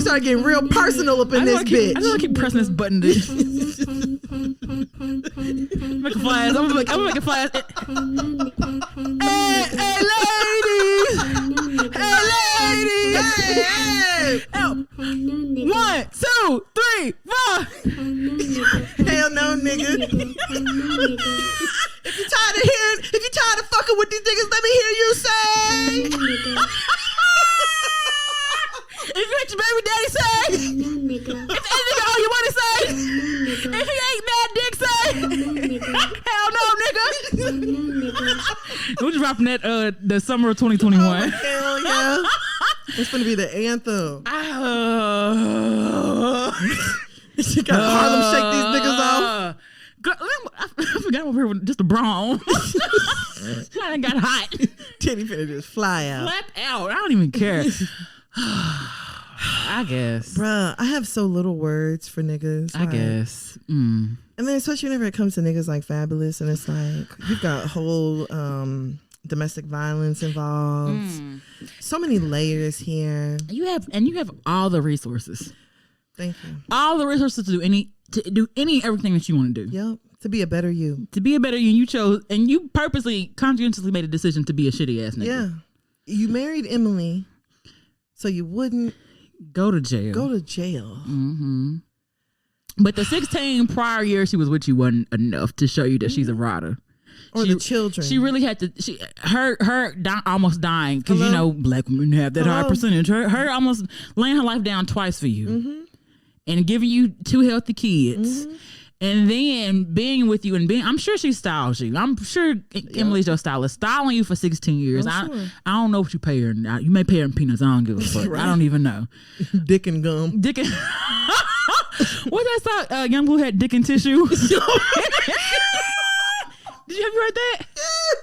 start getting real personal up in this bitch. I just want to keep pressing this button. Make a flash. I'm gonna make a flash. Hey, ladies. Hey, ladies. Hey. 1, 2, 3, 4. If you tired of fucking with these niggas, let me hear you say. If you let your baby daddy say, if that nigga all you want to say, if he ain't mad dick say, hell no, nigga. We're dropping that the summer of 2021. Oh, hell yeah. It's gonna be the anthem. She got Harlem shake these niggas off. I forgot over here with just a brawn. I got hot. Titty finna just fly out. Flap out. I don't even care. I guess. Bruh, I have so little words for niggas. I guess. Mm. And then especially whenever it comes to niggas like Fabulous, and it's like, you've got whole domestic violence involved. Mm. So many layers here. You have all the resources. Thank you. All the resources to do everything that you want to do. Yep. To be a better you. To be a better you. And you chose, and you purposely, conscientiously made a decision to be a shitty ass nigga. Yeah. You married Emily so you wouldn't go to jail. Mm-hmm. But the 16 prior years she was with you wasn't enough to show you that she's a rider. Or the children. She really had to. Almost dying because you know black women have that high percentage. Her almost laying her life down twice for you, and giving you 2 healthy kids, and then being with you and being. I'm sure she styles you. I'm sure Emily's your stylist, styling you for 16 years. I don't know what you pay her. Now. You may pay her in peanuts. I don't give a fuck. Right. I don't even know. Dick and gum. Dick and. What's that song? Young Blue had dick and tissue. Did you heard that? Yes.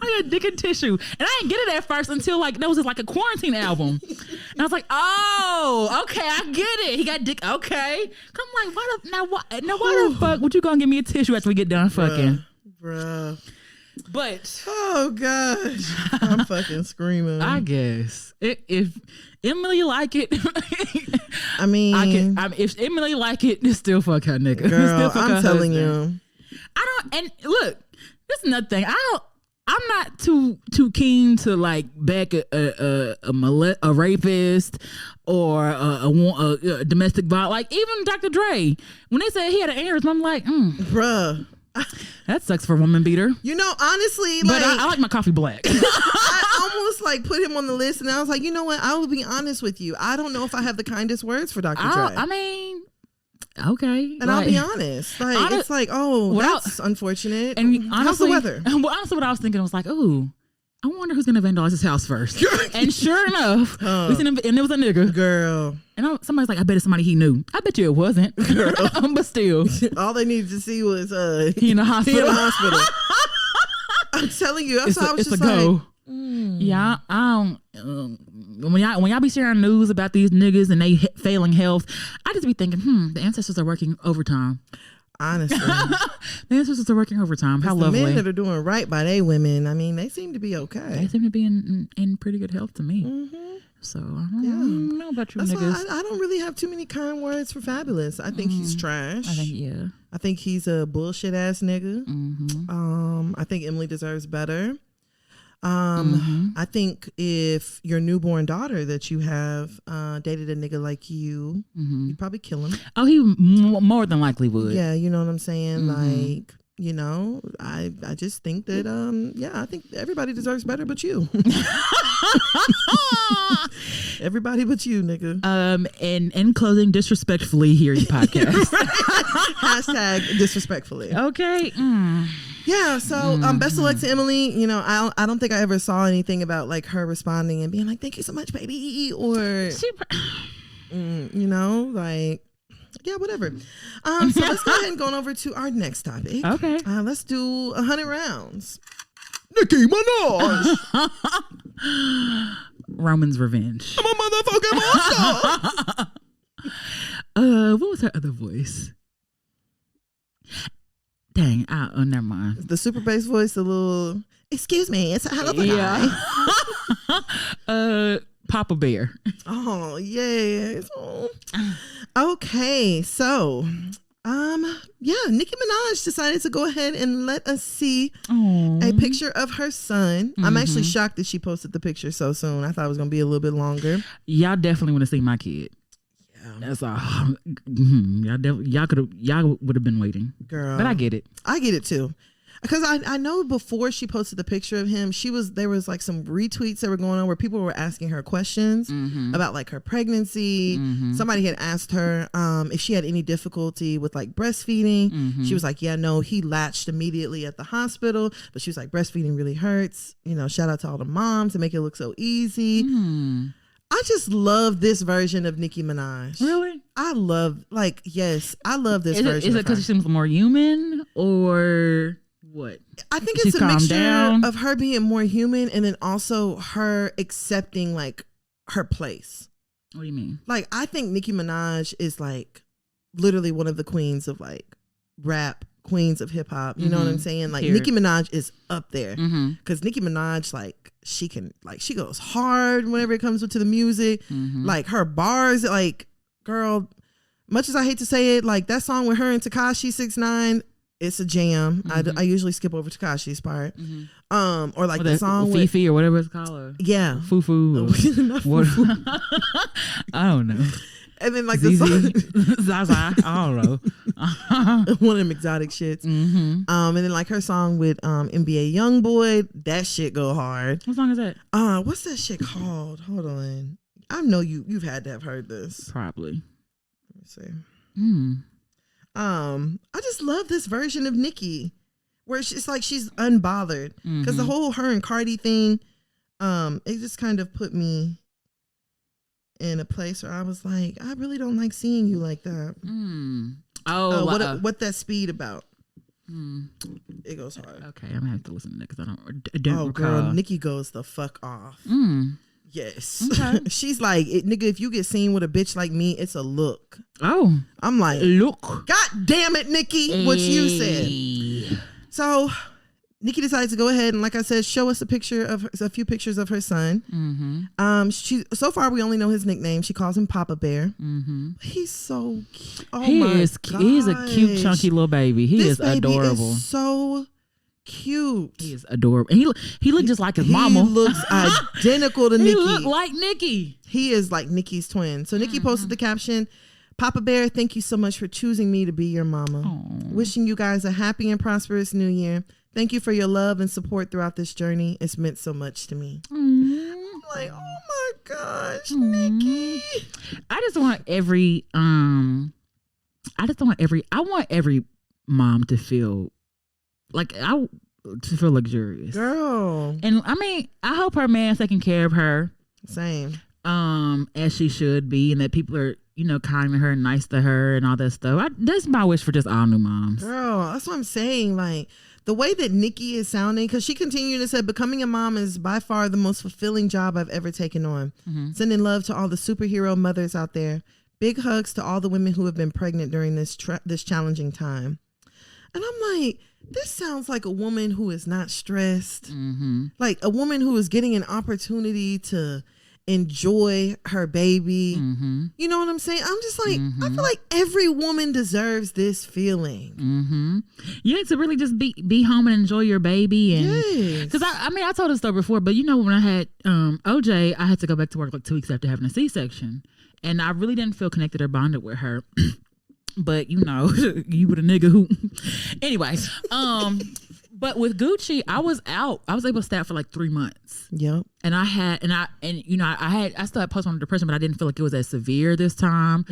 I had dick and tissue, and I didn't get it at first until like that was like a quarantine album, and I was like, "Oh, okay, I get it. He got dick. Okay." I'm like, "Why the fuck would you gonna give me a tissue after we get done fucking?" Bruh. But oh gosh, I'm fucking screaming. I guess if Emily like it, I mean, if Emily like it, it's still fuck her nigga. Girl, I'm telling you. I don't. And look, this is another thing. I'm not too keen to like back a rapist or a domestic violence. Like even Dr. Dre, when they said he had an aneurysm, I'm like, bruh. That sucks for a woman beater. You know, honestly, but I like my coffee black. I almost like put him on the list, and I was like, you know what? I will be honest with you. I don't know if I have the kindest words for Dr. Dre. I mean, okay, and I'll be honest. Like it's like, that's unfortunate. And honestly, how's the weather? Well, honestly, what I was thinking was like, ooh, I wonder who's gonna vandalize his house first. And sure enough, we seen him, and it was a nigga, girl. And somebody's like, I bet it's somebody he knew. I bet you it wasn't, girl. But still, all they needed to see was he in the hospital. I'm telling you, that's how I was just like, go. Yeah, I don't. When y'all be sharing news about these niggas and they failing health, I just be thinking, the ancestors are working overtime. Honestly, the ancestors are working overtime. How lovely. The men that are doing right by their women, I mean, they seem to be okay. They seem to be in pretty good health to me. So I don't know about you niggas. I don't really have too many kind words for Fabulous. I think he's trash. I think he's a bullshit ass nigga. I think Emily deserves better. I think if your newborn daughter that you have dated a nigga like you, you'd probably kill him. Oh, he more than likely would. Yeah, you know what I'm saying? Like, you know, I just think that I think everybody deserves better but you. Everybody but you, nigga. And in closing, disrespectfully, hearyepodcast. Hashtag disrespectfully. Okay. Yeah, so best of luck to Emily. You know, I don't think I ever saw anything about like her responding and being like, "Thank you so much, baby," or you know, like, yeah, whatever. So let's go ahead and go on over to our next topic. Okay. Let's do 100 rounds. Nicki Minaj. Roman's revenge. I'm a motherfucking monster. What was her other voice? Dang, never mind. The super bass voice, a little, excuse me, it's a hell of a guy. Papa Bear. Oh, yes. Oh. Okay, so, Nicki Minaj decided to go ahead and let us see a picture of her son. I'm actually shocked that she posted the picture so soon. I thought it was going to be a little bit longer. Y'all definitely want to see my kid. Yeah. That's all. Y'all would have been waiting, girl. But I get it. I get it too. Because I know before she posted the picture of him, there was like some retweets that were going on where people were asking her questions about like her pregnancy. Somebody had asked her if she had any difficulty with like breastfeeding. She was like, yeah, no, he latched immediately at the hospital, but she was like, breastfeeding really hurts. You know, shout out to all the moms to make it look so easy. I just love this version of Nicki Minaj. Really? I love this version. Is it because she seems more human or what? I think it's a mixture of her being more human and then also her accepting like her place. What do you mean? Like, I think Nicki Minaj is like literally one of the queens of like rap, queens of hip hop. You know what I'm saying? Like, Nicki Minaj is up there because Nicki Minaj, like, she goes hard whenever it comes to the music. Like, her bars, like, girl, much as I hate to say it, like that song with her and Tekashi 6ix9ine, it's a jam. I usually skip over Tekashi's part. Or like the song with Fifi or whatever it's called. Yeah. Fufu. I don't know. And then like the song Zaza. I don't know. one of them exotic shits. And then like her song with NBA Youngboy, that shit go hard. What song is that? What's that shit called? Hold on. I know you've had to have heard this. Probably. Let me see. I just love this version of Nicki where it's like she's unbothered because the whole her and Cardi thing, it just kind of put me in a place where I was like, I really don't like seeing you like that. What that speed about? It goes hard. Okay, I'm gonna have to listen to that because I don't recall. Girl, Nicki goes the fuck off. Yes. Okay. She's like, nigga, if you get seen with a bitch like me, it's a look. Oh. I'm like, look. God damn it, Nicki. What you said. So Nicki decides to go ahead and, like I said, show us a few pictures of her son. So far we only know his nickname. She calls him Papa Bear. He's so cute. Oh my God. He's a cute, chunky little baby. He is adorable. Is so cute. He is adorable. And he looked just like his mama. He looks identical to Nicki. He looked like Nicki. He is like Nicki's twin. So Nicki posted the caption, Papa Bear, thank you so much for choosing me to be your mama. Aww. Wishing you guys a happy and prosperous new year. Thank you for your love and support throughout this journey. It's meant so much to me. I'm like, oh my gosh, Nicki. I want every mom to feel like to feel luxurious, girl. And I mean, I hope her man's taking care of her, same, as she should be, and that people are, kind to her, and nice to her, and all that stuff. That's my wish for just all new moms. Girl, that's what I'm saying. Like the way that Nicki is sounding, because she continued to say, becoming a mom is by far the most fulfilling job I've ever taken on. Sending love to all the superhero mothers out there. Big hugs to all the women who have been pregnant during this challenging time. And I'm like, this sounds like a woman who is not stressed. Like a woman who is getting an opportunity to enjoy her baby. You know what I'm saying? I'm just like, I feel like every woman deserves this feeling. Yeah, to really just be home and enjoy your baby. And because I told this story before, but when I had OJ, I had to go back to work like 2 weeks after having a C-section, and I really didn't feel connected or bonded with her. But you were the nigga who anyway, but with Gucci, I was able to stay out for like 3 months. Yep. And I still had postpartum depression, but I didn't feel like it was as severe this time.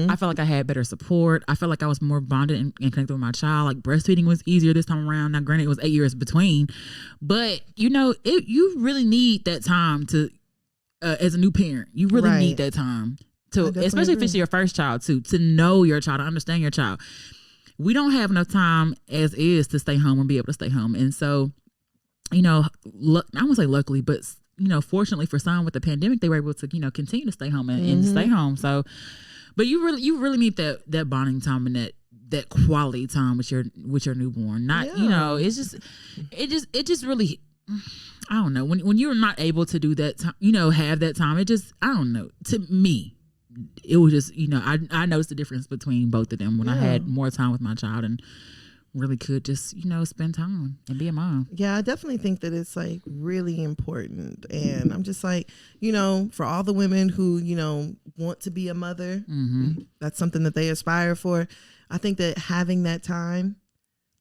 I felt like I had better support. I felt like I was more bonded and connected with my child. Like breastfeeding was easier this time around. Now granted, it was 8 years between, but you really need that time to as a new parent, you really need that time. Especially if it's your first child to know your child, to understand your child. We don't have enough time as is to stay home and be able to stay home. And so, I won't say luckily, but, fortunately for some with the pandemic, they were able to, continue to stay home and stay home. So, but you really need that bonding time and that quality time with your newborn. Not, it just really, I don't know, when you're not able to do that time, have that time, it just, I don't know, to me, it was just, I noticed the difference between both of them when I had more time with my child and really could just, spend time and be a mom. Yeah, I definitely think that it's like really important. And I'm just like, for all the women who, want to be a mother, that's something that they aspire for. I think that having that time,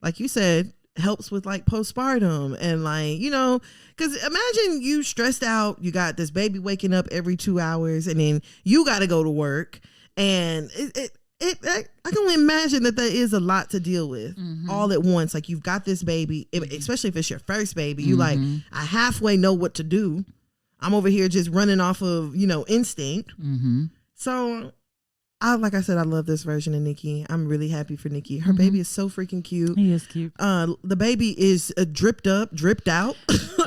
like you said, helps with like postpartum and like, because imagine you stressed out, you got this baby waking up every 2 hours and then you got to go to work. And I can only imagine that is a lot to deal with all at once. Like you've got this baby, especially if it's your first baby, you like, I halfway know what to do. I'm over here just running off of, instinct. So like I said, I love this version of Nikki. I'm really happy for Nikki. Her baby is so freaking cute. He is cute. The baby is dripped out.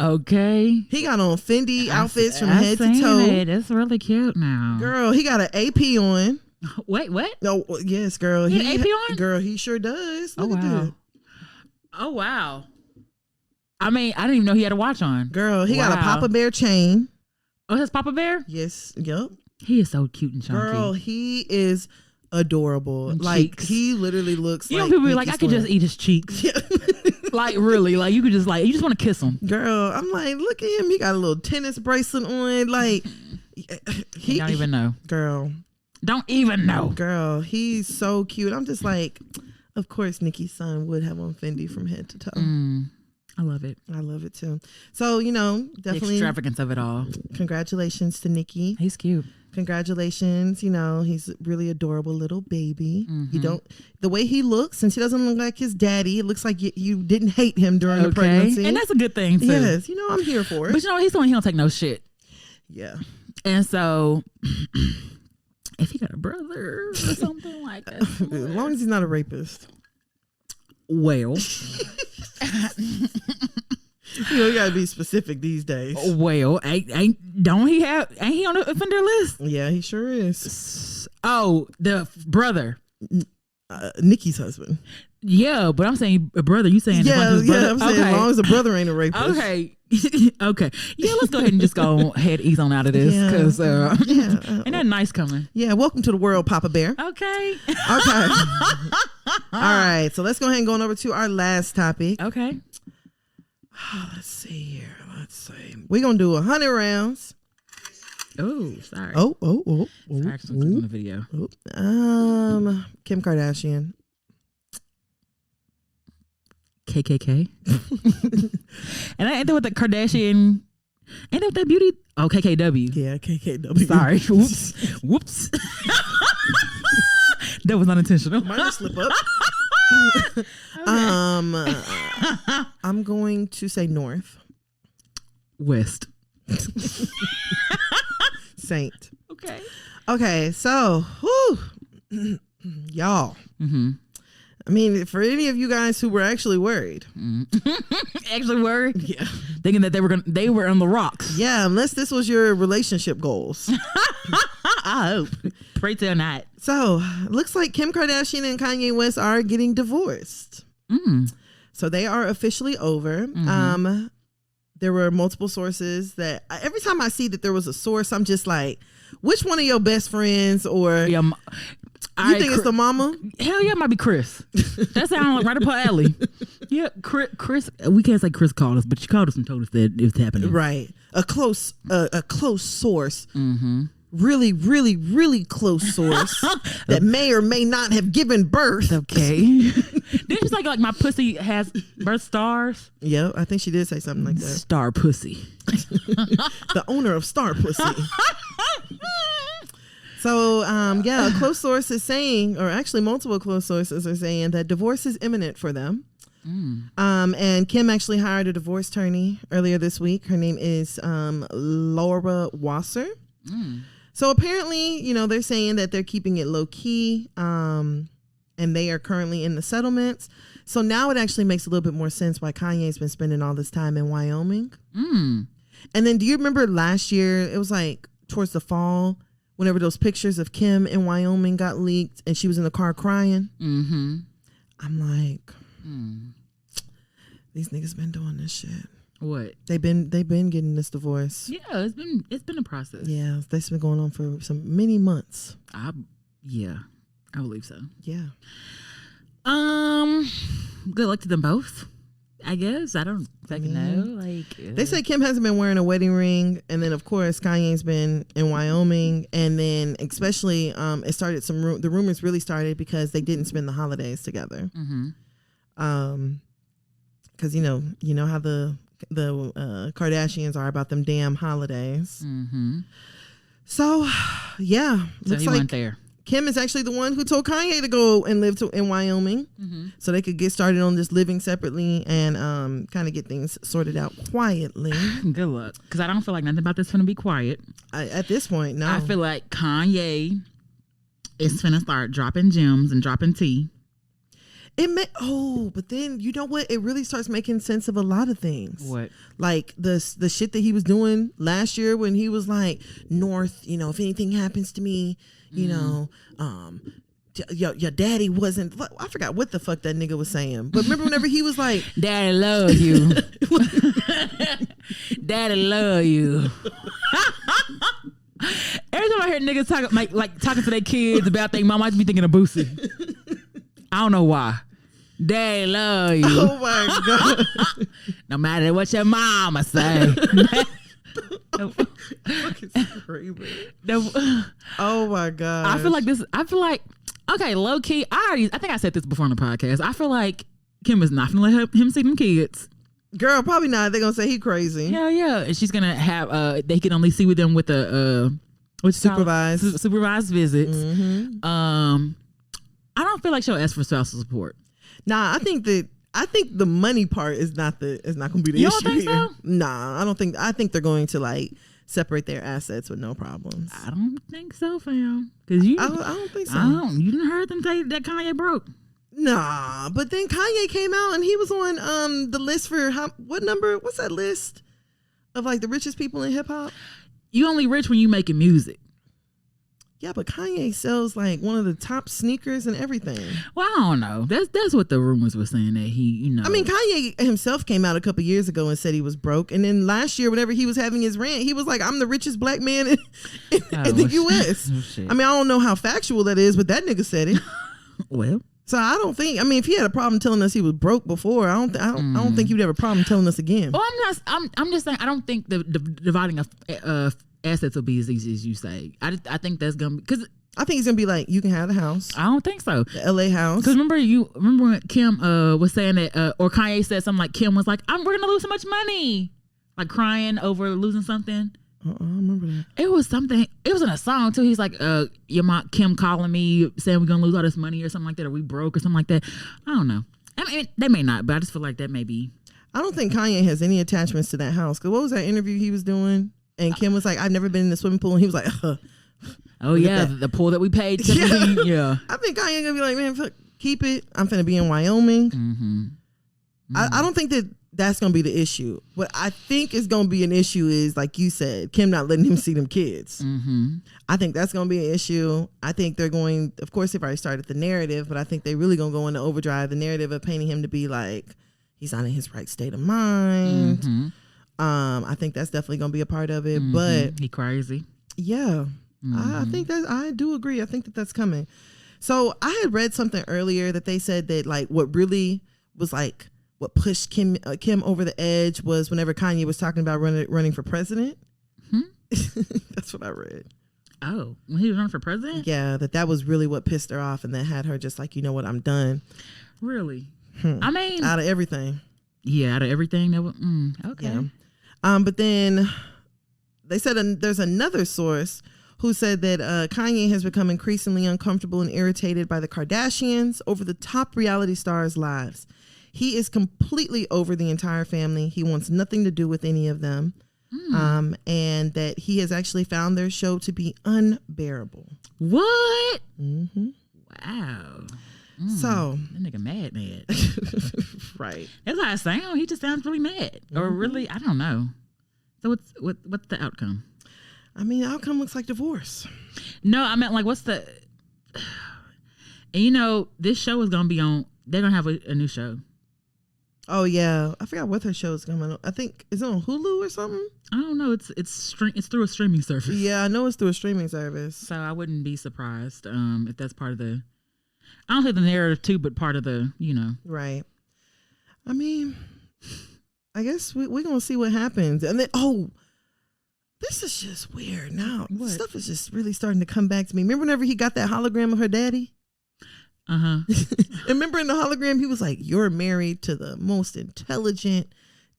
Okay. He got on Fendi outfits from head to toe. It's really cute now. Girl, he got an AP on. Wait, what? No, yes, girl. He had AP on? Girl, he sure does. Look at that. Oh, wow. I mean, I didn't even know he had a watch on. Girl, he got a Papa Bear chain. Oh, his Papa Bear? Yes. Yep. He is so cute and chunky. Girl, he is adorable. And like cheeks. he literally looks like people be like, I could just eat his cheeks. Like really, like you could just you just want to kiss him. Girl, I'm like, look at him. He got a little tennis bracelet on. Like he don't even know. Girl. Don't even know. Girl, he's so cute. I'm just like, of course Nikki's son would have on Fendi from head to toe. I love it. I love it too. So, definitely the extravagance of it all. Congratulations to Nikki. He's cute. Congratulations. He's a really adorable little baby. The way he looks, since he doesn't look like his daddy, it looks like you didn't hate him during the pregnancy. And that's a good thing too. Yes, I'm here for it. But he's someone, he don't take no shit. Yeah. And so if he got a brother or something like that. As long as he's not a rapist. Well. You gotta be specific these days. Well, ain't he on the offender list? Yeah, he sure is. Oh, the brother. Nikki's husband. Yeah, but I'm saying a brother. You saying I'm saying as long as the brother ain't a rapist. Okay. Okay. Yeah, let's go ahead and just go ahead ease on out of this because ain't that nice coming? Yeah, welcome to the world, Papa Bear. Okay. All right, so let's go ahead and go on over to our last topic. Okay. Let's see here. We're gonna do 100 rounds. Oh, sorry. Oh. Sorry, I on the video. Kim Kardashian. KKK. And I ended with the Kardashian. Ain't that beauty? Oh, KKW. Yeah, KKW. Sorry. Whoops. That was unintentional. Might just slip up. I'm going to say North. West. Saint. Okay, so y'all. I mean, for any of you guys who were actually worried. Actually worried? Yeah. Thinking that they were on the rocks. Yeah, unless this was your relationship goals. I hope. Pray tell not. So, looks like Kim Kardashian and Kanye West are getting divorced. So they are officially over. There were multiple sources that every time I see that there was a source, I'm just like, which one of your best friends or you think it's the mama? Hell yeah, it might be Chris. That sounds like right up her alley. Yeah, Chris. We can't say Chris called us, but she called us and told us that it was happening. Right, a close source. Really, really, really close source that may or may not have given birth. Okay. Didn't you say like my pussy has birth stars? Yeah, I think she did say something like that. Star pussy. The owner of Star Pussy. So, a close source is saying, or actually multiple close sources are saying that divorce is imminent for them. And Kim actually hired a divorce attorney earlier this week. Her name is Laura Wasser. So apparently, they're saying that they're keeping it low key, and they are currently in the settlements. So now it actually makes a little bit more sense why Kanye's been spending all this time in Wyoming. And then do you remember last year, it was like towards the fall, whenever those pictures of Kim in Wyoming got leaked and she was in the car crying? I'm like, these niggas been doing this shit. What? They've been getting this divorce. Yeah, it's been a process. Yeah, that's been going on for many months. I believe so. Yeah. Good luck to them both. I guess I don't fucking know. Like they say Kim hasn't been wearing a wedding ring, and then of course Kanye's been in Wyoming, and then especially it started the rumors really started because they didn't spend the holidays together. Because you know how the Kardashians are about them damn holidays. So yeah, so looks he like went there. Kim is actually the one who told Kanye to go and live in Wyoming, so they could get started on this living separately and kind of get things sorted out quietly. Good luck, because I don't feel like nothing about this is gonna be quiet. At this point, no. I feel like Kanye is finna start dropping gems and dropping tea. But then you know what? It really starts making sense of a lot of things. What? Like the shit that he was doing last year when he was like, North, if anything happens to me, your daddy wasn't. I forgot what the fuck that nigga was saying. But remember whenever he was like, "Daddy love you, Daddy love you." Every time I hear niggas talking to their kids about their mom, I just be thinking of Boosie. I don't know why. Daddy love you. Oh my god! No matter what your mama say. Oh my god! I feel like okay, low key. I think I said this before on the podcast. I feel like Kim is not gonna let him see them kids. Girl, probably not. They're gonna say he crazy. Hell yeah, and she's gonna have they can only see with them with a supervised visits. I don't feel like she'll ask for spousal support. Nah, I think the money part is not gonna be the issue. You don't think here. so? Nah, I don't think. I think they're going to like separate their assets with no problems. I don't think so, fam. Because I don't think so. You didn't heard them say that Kanye broke. Nah, but then Kanye came out and he was on the list for what number? What's that list of like the richest people in hip hop? You only rich when you making music. Yeah, but Kanye sells like one of the top sneakers and everything. Well, I don't know. That's what the rumors were saying that he, I mean, Kanye himself came out a couple years ago and said he was broke. And then last year, whenever he was having his rant, he was like, I'm the richest black man in the U.S. I mean, I don't know how factual that is, but that nigga said it. Well. So I don't think, if he had a problem telling us he was broke before, I don't think he would have a problem telling us again. Well, I'm just saying, I don't think the dividing of assets will be as easy as you say. I think that's gonna be, because I think he's gonna be like, you can have the house. I don't think so. The LA house. Because remember when Kim was saying that, or Kanye said something like, Kim was like, we're gonna lose so much money, like crying over losing something. I remember that. It was something. It was in a song too. He's like, your mom Kim calling me saying we're gonna lose all this money or something like that, or we broke or something like that. I don't know. I mean, they may not, but I just feel like that may be. I don't think Kanye has any attachments to that house. Because what was that interview he was doing? And Kim was like, I've never been in the swimming pool. And he was like, oh yeah, the pool that we paid. Yeah. I think Kanye gonna be like, man, fuck, keep it. I'm finna be in Wyoming. I don't think that's gonna be the issue. What I think is gonna be an issue is, like you said, Kim not letting him see them kids. I think that's gonna be an issue. I think they're going, of course they've already started the narrative, but I think they really gonna go into overdrive the narrative of painting him to be like he's not in his right state of mind. I think that's definitely gonna be a part of it, but he crazy. Yeah, I think that I do agree. I think that's coming. So I had read something earlier that they said that like what really was like what pushed Kim over the edge was whenever Kanye was talking about running for president. That's what I read. Oh, when he was running for president? Yeah, that was really what pissed her off, and that had her just like, you know what, I'm done. Really? I mean, out of everything. Yeah, out of everything. That was okay. Yeah. But then they said there's another source who said that Kanye has become increasingly uncomfortable and irritated by the Kardashians over the top reality stars' lives. He is completely over the entire family. He wants nothing to do with any of them. And that he has actually found their show to be unbearable. What? Wow. So that nigga mad. Right. That's how I sound. He just sounds really mad. Or really, I don't know. So what's the outcome? I mean, the outcome looks like divorce. No, I meant like what's the and you know, this show is gonna be on, they're gonna have a new show. Oh yeah. I forgot what her show is coming on. I think is it on Hulu or something? I don't know. It's through a streaming service. Yeah, I know it's through a streaming service. So I wouldn't be surprised if that's part of the I don't say the narrative too, but part of the, Right. I mean, I guess we're going to see what happens. And then, this is just weird now. What? Stuff is just really starting to come back to me. Remember whenever he got that hologram of her daddy? Uh-huh. And remember in the hologram, he was like, you're married to the most intelligent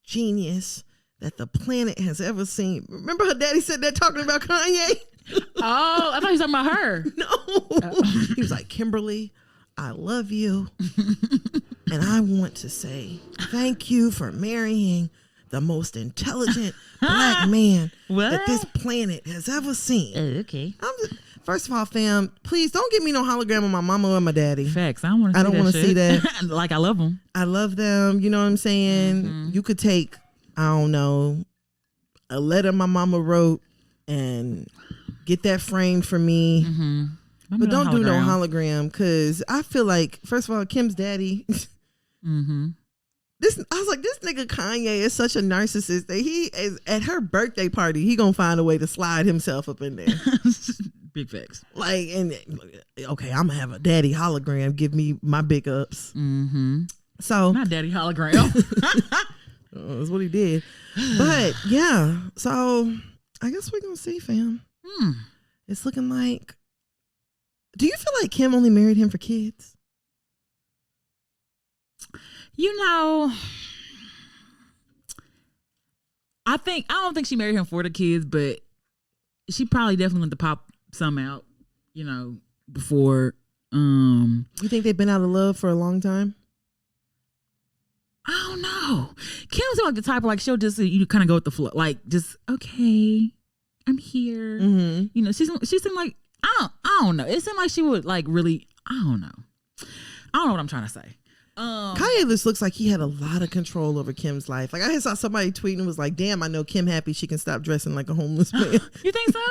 genius that the planet has ever seen. Remember her daddy said that talking about Kanye? Oh, I thought he was talking about her. No. He was like, Kimberly, I love you. And I want to say thank you for marrying the most intelligent black man that this planet has ever seen. Oh, okay. First of all, fam, please don't give me no hologram of my mama or my daddy. Facts. I don't want to see that. Like, I love them. I love them. You know what I'm saying? Mm-hmm. You could take, I don't know, a letter my mama wrote and get that framed for me. Mm-hmm. But don't do no hologram, because I feel like, first of all, Kim's daddy. Mm-hmm. I was like, this nigga Kanye is such a narcissist that he is at her birthday party. He gonna find a way to slide himself up in there. Big facts. Like, and okay, I'm gonna have a daddy hologram give me my big ups. Mm-hmm. So not daddy hologram. That's what he did. But yeah, so I guess we're gonna see, fam. It's looking like. Do you feel like Kim only married him for kids? I don't think she married him for the kids, but she probably definitely went to pop some out, before. You think they've been out of love for a long time? I don't know. Kim was like the type of, like, she'll just, kind of go with the flow. Like, just, okay, I'm here. Mm-hmm. She seemed like, I don't know. It seemed like she would, like, really, I don't know what I'm trying to say. Kanye just looks like he had a lot of control over Kim's life. Like, I saw somebody tweeting and was like, damn, I know Kim happy she can stop dressing like a homeless man. You think so?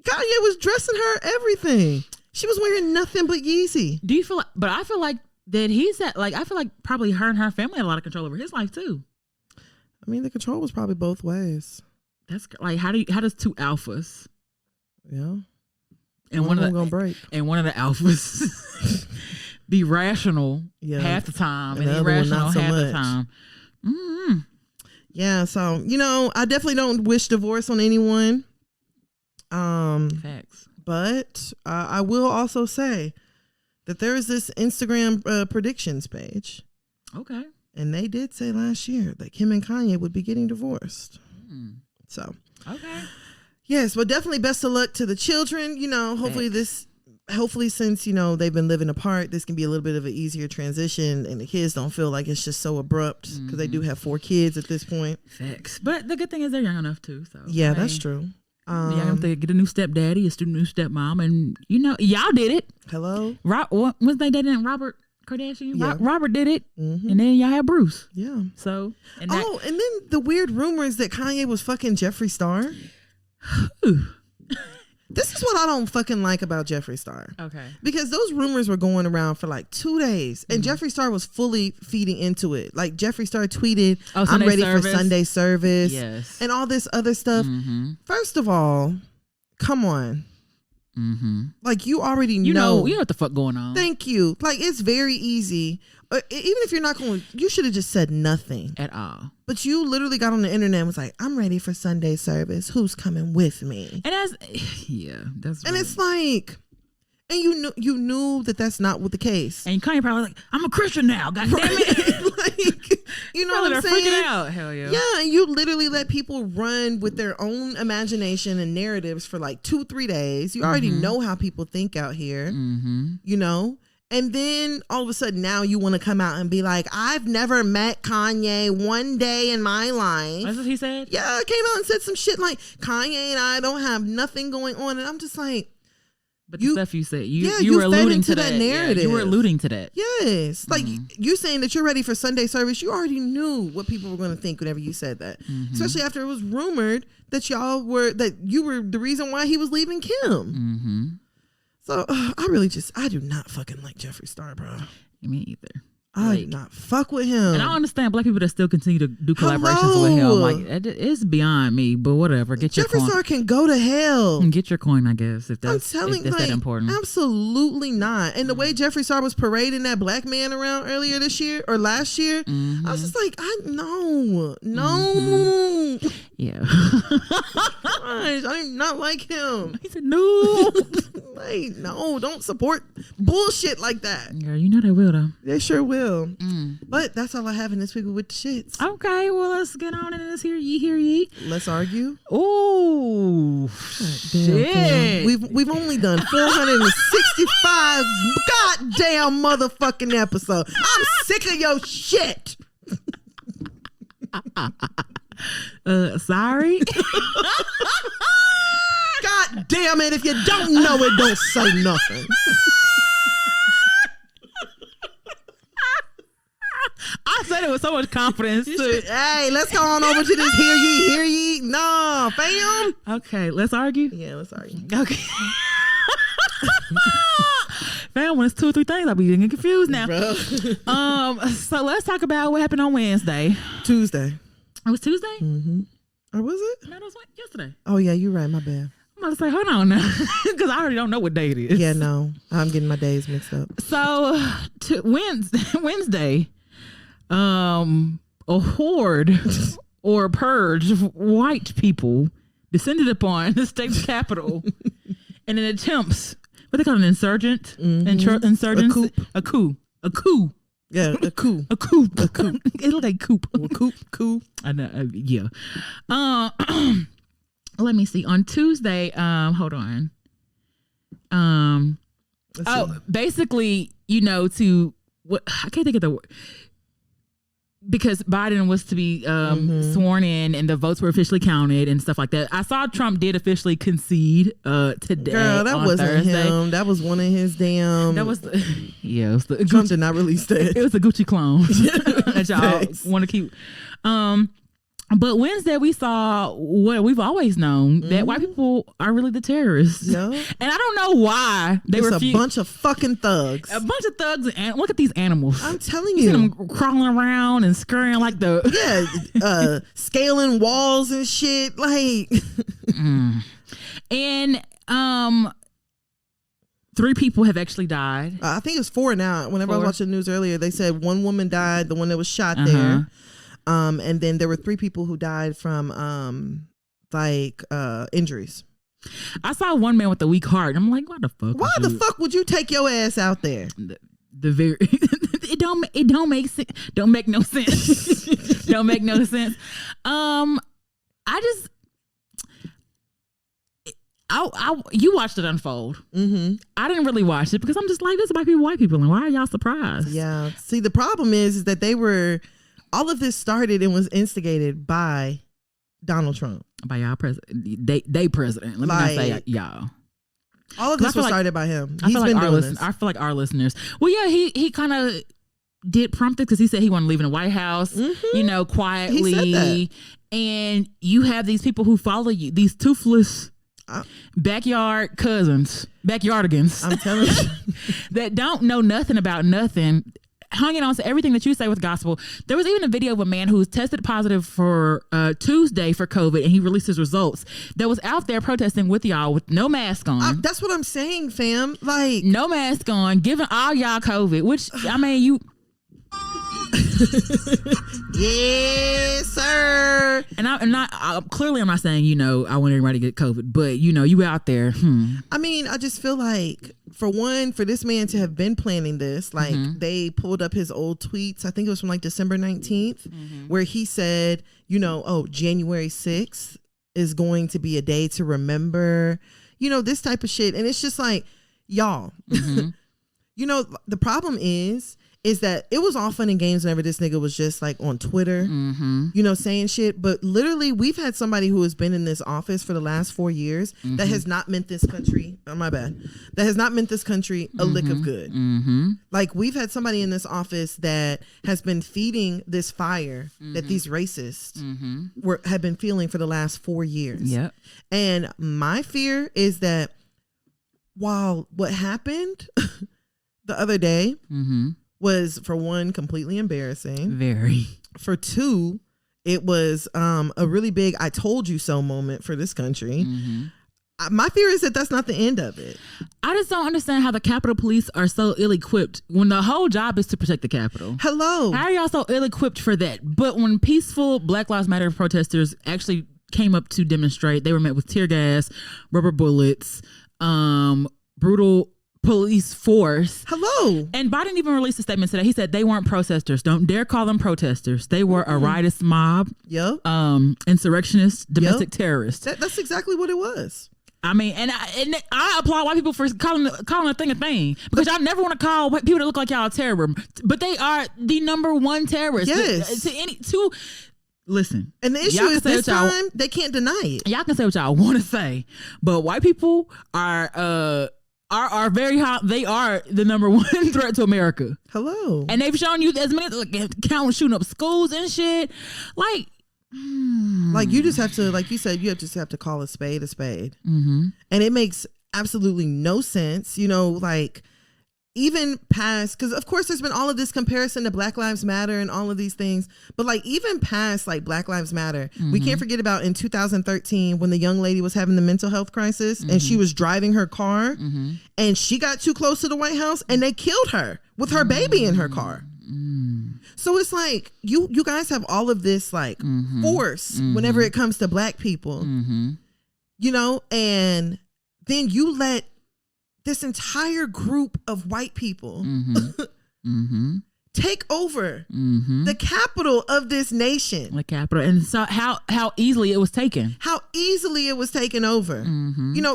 Kanye was dressing her everything. She was wearing nothing but Yeezy. Do you feel like, but I feel like that I feel like probably her and her family had a lot of control over his life too. I mean, the control was probably both ways. That's like, how does two alphas? Yeah. And one of them gonna break. And one of the alphas be rational half the time and irrational half the time. Mm-hmm. Yeah, so I definitely don't wish divorce on anyone. Facts. But I will also say that there is this Instagram predictions page. Okay. And they did say last year that Kim and Kanye would be getting divorced. So. Okay. Yes, but definitely best of luck to the children. Hopefully since, they've been living apart, this can be a little bit of an easier transition and the kids don't feel like it's just so abrupt because they do have 4 kids at this point. Facts. But the good thing is they're young enough too. So yeah, that's true. Young enough to get a new stepdaddy, a new stepmom, and y'all did it. Hello? Was they dating Robert Kardashian? Yeah. Robert did it. Mm-hmm. And then y'all had Bruce. Yeah. So. And then the weird rumors that Kanye was fucking Jeffree Star. This is what I don't fucking like about Jeffree Star. Okay. Because those rumors were going around for like 2 days and Jeffree Star was fully feeding into it. Like Jeffree Star tweeted, I'm ready for Sunday service. Yes. And all this other stuff. Mm-hmm. First of all, come on. Mm-hmm. Like you already know. You know what the fuck going on. Thank you. Like it's very easy. Even if you're not going, you should have just said nothing at all. But you literally got on the internet and was like, "I'm ready for Sunday service. Who's coming with me?" And that's and it's like, and you knew that that's not what the case. And Kanye probably like, "I'm a Christian now. God damn it!" Like, you know what I'm saying? Freaking out. Hell yeah. Yeah, and you literally let people run with their own imagination and narratives for like 2-3 days. You already know how people think out here. And then all of a sudden now you want to come out and be like, I've never met Kanye one day in my life. That's what he said? Yeah, came out and said some shit like Kanye and I don't have nothing going on. And I'm just like. But the stuff you said, you were alluding to that narrative. Yeah, you were alluding to that. Yes. Like you saying that you're ready for Sunday service. You already knew what people were going to think whenever you said that. Especially after it was rumored that you were the reason why he was leaving Kim. So I do not fucking like Jeffree Star, bro. Me either. I did not fuck with him. And I understand black people that still continue to do collaborations with him. Like, it's beyond me, but whatever. Get your Jeffree coin. Star can go to hell. Get your coin, I guess, if that's that important. Absolutely not. And the way Jeffree Star was parading that black man around earlier this year or last year, I was just like, no. Yeah. I do not like him. He said, no. Like, no, don't support bullshit like that. Girl, you know they will, though. They sure will. But that's all I have in this week with the shits. Okay, well, let's get on into this Hear Ye. Let's argue. Oh, shit. We've only done 465 goddamn motherfucking episodes. I'm sick of your shit. Sorry. God damn it. If you don't know it, don't say nothing. I said it with so much confidence. Hey, let's go on over to this Hear Ye. No, fam. Okay, let's argue. Yeah, let's argue. Okay. Fam, when it's 2 or 3 things, I'll be getting confused now. So let's talk about what happened on Wednesday. Tuesday. It was Tuesday? Mm-hmm. Or was it? No, it was yesterday. Oh, yeah, you're right. My bad. I'm about to say, hold on now, because I already don't know what day it is. Yeah, no. I'm getting my days mixed up. So, Wednesday, a horde or a purge of white people descended upon the state's capital in an attempt, what they call an insurgent? Insurgents? A coup. Yeah, a coup. A coup. It looked like coup. Coup. I know. Yeah. Let me see. On Tuesday, hold on. Basically, to what I can't think of the word. Because Biden was to be sworn in and the votes were officially counted and stuff like that. I saw Trump did officially concede today. Girl, that wasn't Thursday. him. That was one of his damn. That was it was the Trump did not release that. It was the Gucci clone that y'all want to keep. But Wednesday we saw what we've always known, that white people are really the terrorists. Yeah. And I don't know why they were a bunch of fucking thugs. A bunch of thugs, and look at these animals. I'm telling you. See them crawling around and scurrying like scaling walls and shit. Like And 3 people have actually died. I think it's 4 now. Whenever I was watching the news earlier, they said 1 woman died, the one that was shot there. And then there were 3 people who died from injuries. I saw one man with a weak heart. I'm like, why the fuck would you take your ass out there? It don't make sense. Don't make no sense. Don't make no sense. You watched it unfold. Mm-hmm. I didn't really watch it because I'm just like, this is white people, and why are y'all surprised? Yeah. See, the problem is that all of this started and was instigated by Donald Trump. By y'all president. They president. Let me not say y'all. All of this was started by him. I feel like our listeners. Well, yeah, he kind of did prompt it because he said he wanted to leave in the White House, quietly. He said that. And you have these people who follow you, these toothless backyard cousins, backyardigans. I'm telling you. That don't know nothing about nothing. Hanging on to everything that you say with gospel. There was even a video of a man who was tested positive for Tuesday for COVID, and he released his results. That was out there protesting with y'all with no mask on. That's what I'm saying, fam. Like, no mask on, giving all y'all COVID. Which I mean, you. Yes, sir. And I'm not saying I want everybody to get COVID, but you out there. I mean, I just feel like, for one, for this man to have been planning this, like they pulled up his old tweets. I think it was from December 19th, where he said, January 6th is going to be a day to remember, this type of shit. And it's just like, y'all, the problem is that it was all fun and games whenever this nigga was just on Twitter, saying shit. But literally, we've had somebody who has been in this office for the last 4 years that has not meant this country, that has not meant this country a lick of good. Like, we've had somebody in this office that has been feeding this fire that these racists have been feeling for the last 4 years. Yep. And my fear is that while what happened the other day was, for one, completely embarrassing. Very. For two, it was a really big I told you so moment for this country. My fear is that that's not the end of it. I just don't understand how the Capitol Police are so ill-equipped when the whole job is to protect the Capitol. Hello. How are y'all so ill-equipped for that? But when peaceful Black Lives Matter protesters actually came up to demonstrate, they were met with tear gas, rubber bullets, brutal police force. Hello. And Biden even released a statement today. He said they weren't protesters. Don't dare call them protesters. They were a riotous mob. Yep. Insurrectionists, domestic terrorists. That's exactly what it was. I mean, and I applaud white people for calling a thing a thing, because y'all never want to call white people that look like y'all a terror, but they are the number one terrorist. Yes. Listen. And the issue is this time they can't deny it. Y'all can say what y'all want to say, but white people are very hot. They are the number one threat to America. Hello. And they've shown you as many count shooting up schools and shit. Like you just have to, like you said, you just have to call a spade a spade. Mm-hmm. And it makes absolutely no sense, like even past, because of course there's been all of this comparison to Black Lives Matter and all of these things, but like even past like Black Lives Matter, we can't forget about in 2013 when the young lady was having the mental health crisis and she was driving her car and she got too close to the White House and they killed her with her baby in her car. So it's like you guys have all of this like force whenever it comes to Black people, and then you let this entire group of white people take over the capital of this nation. The capital. And so how easily it was taken. How easily it was taken over.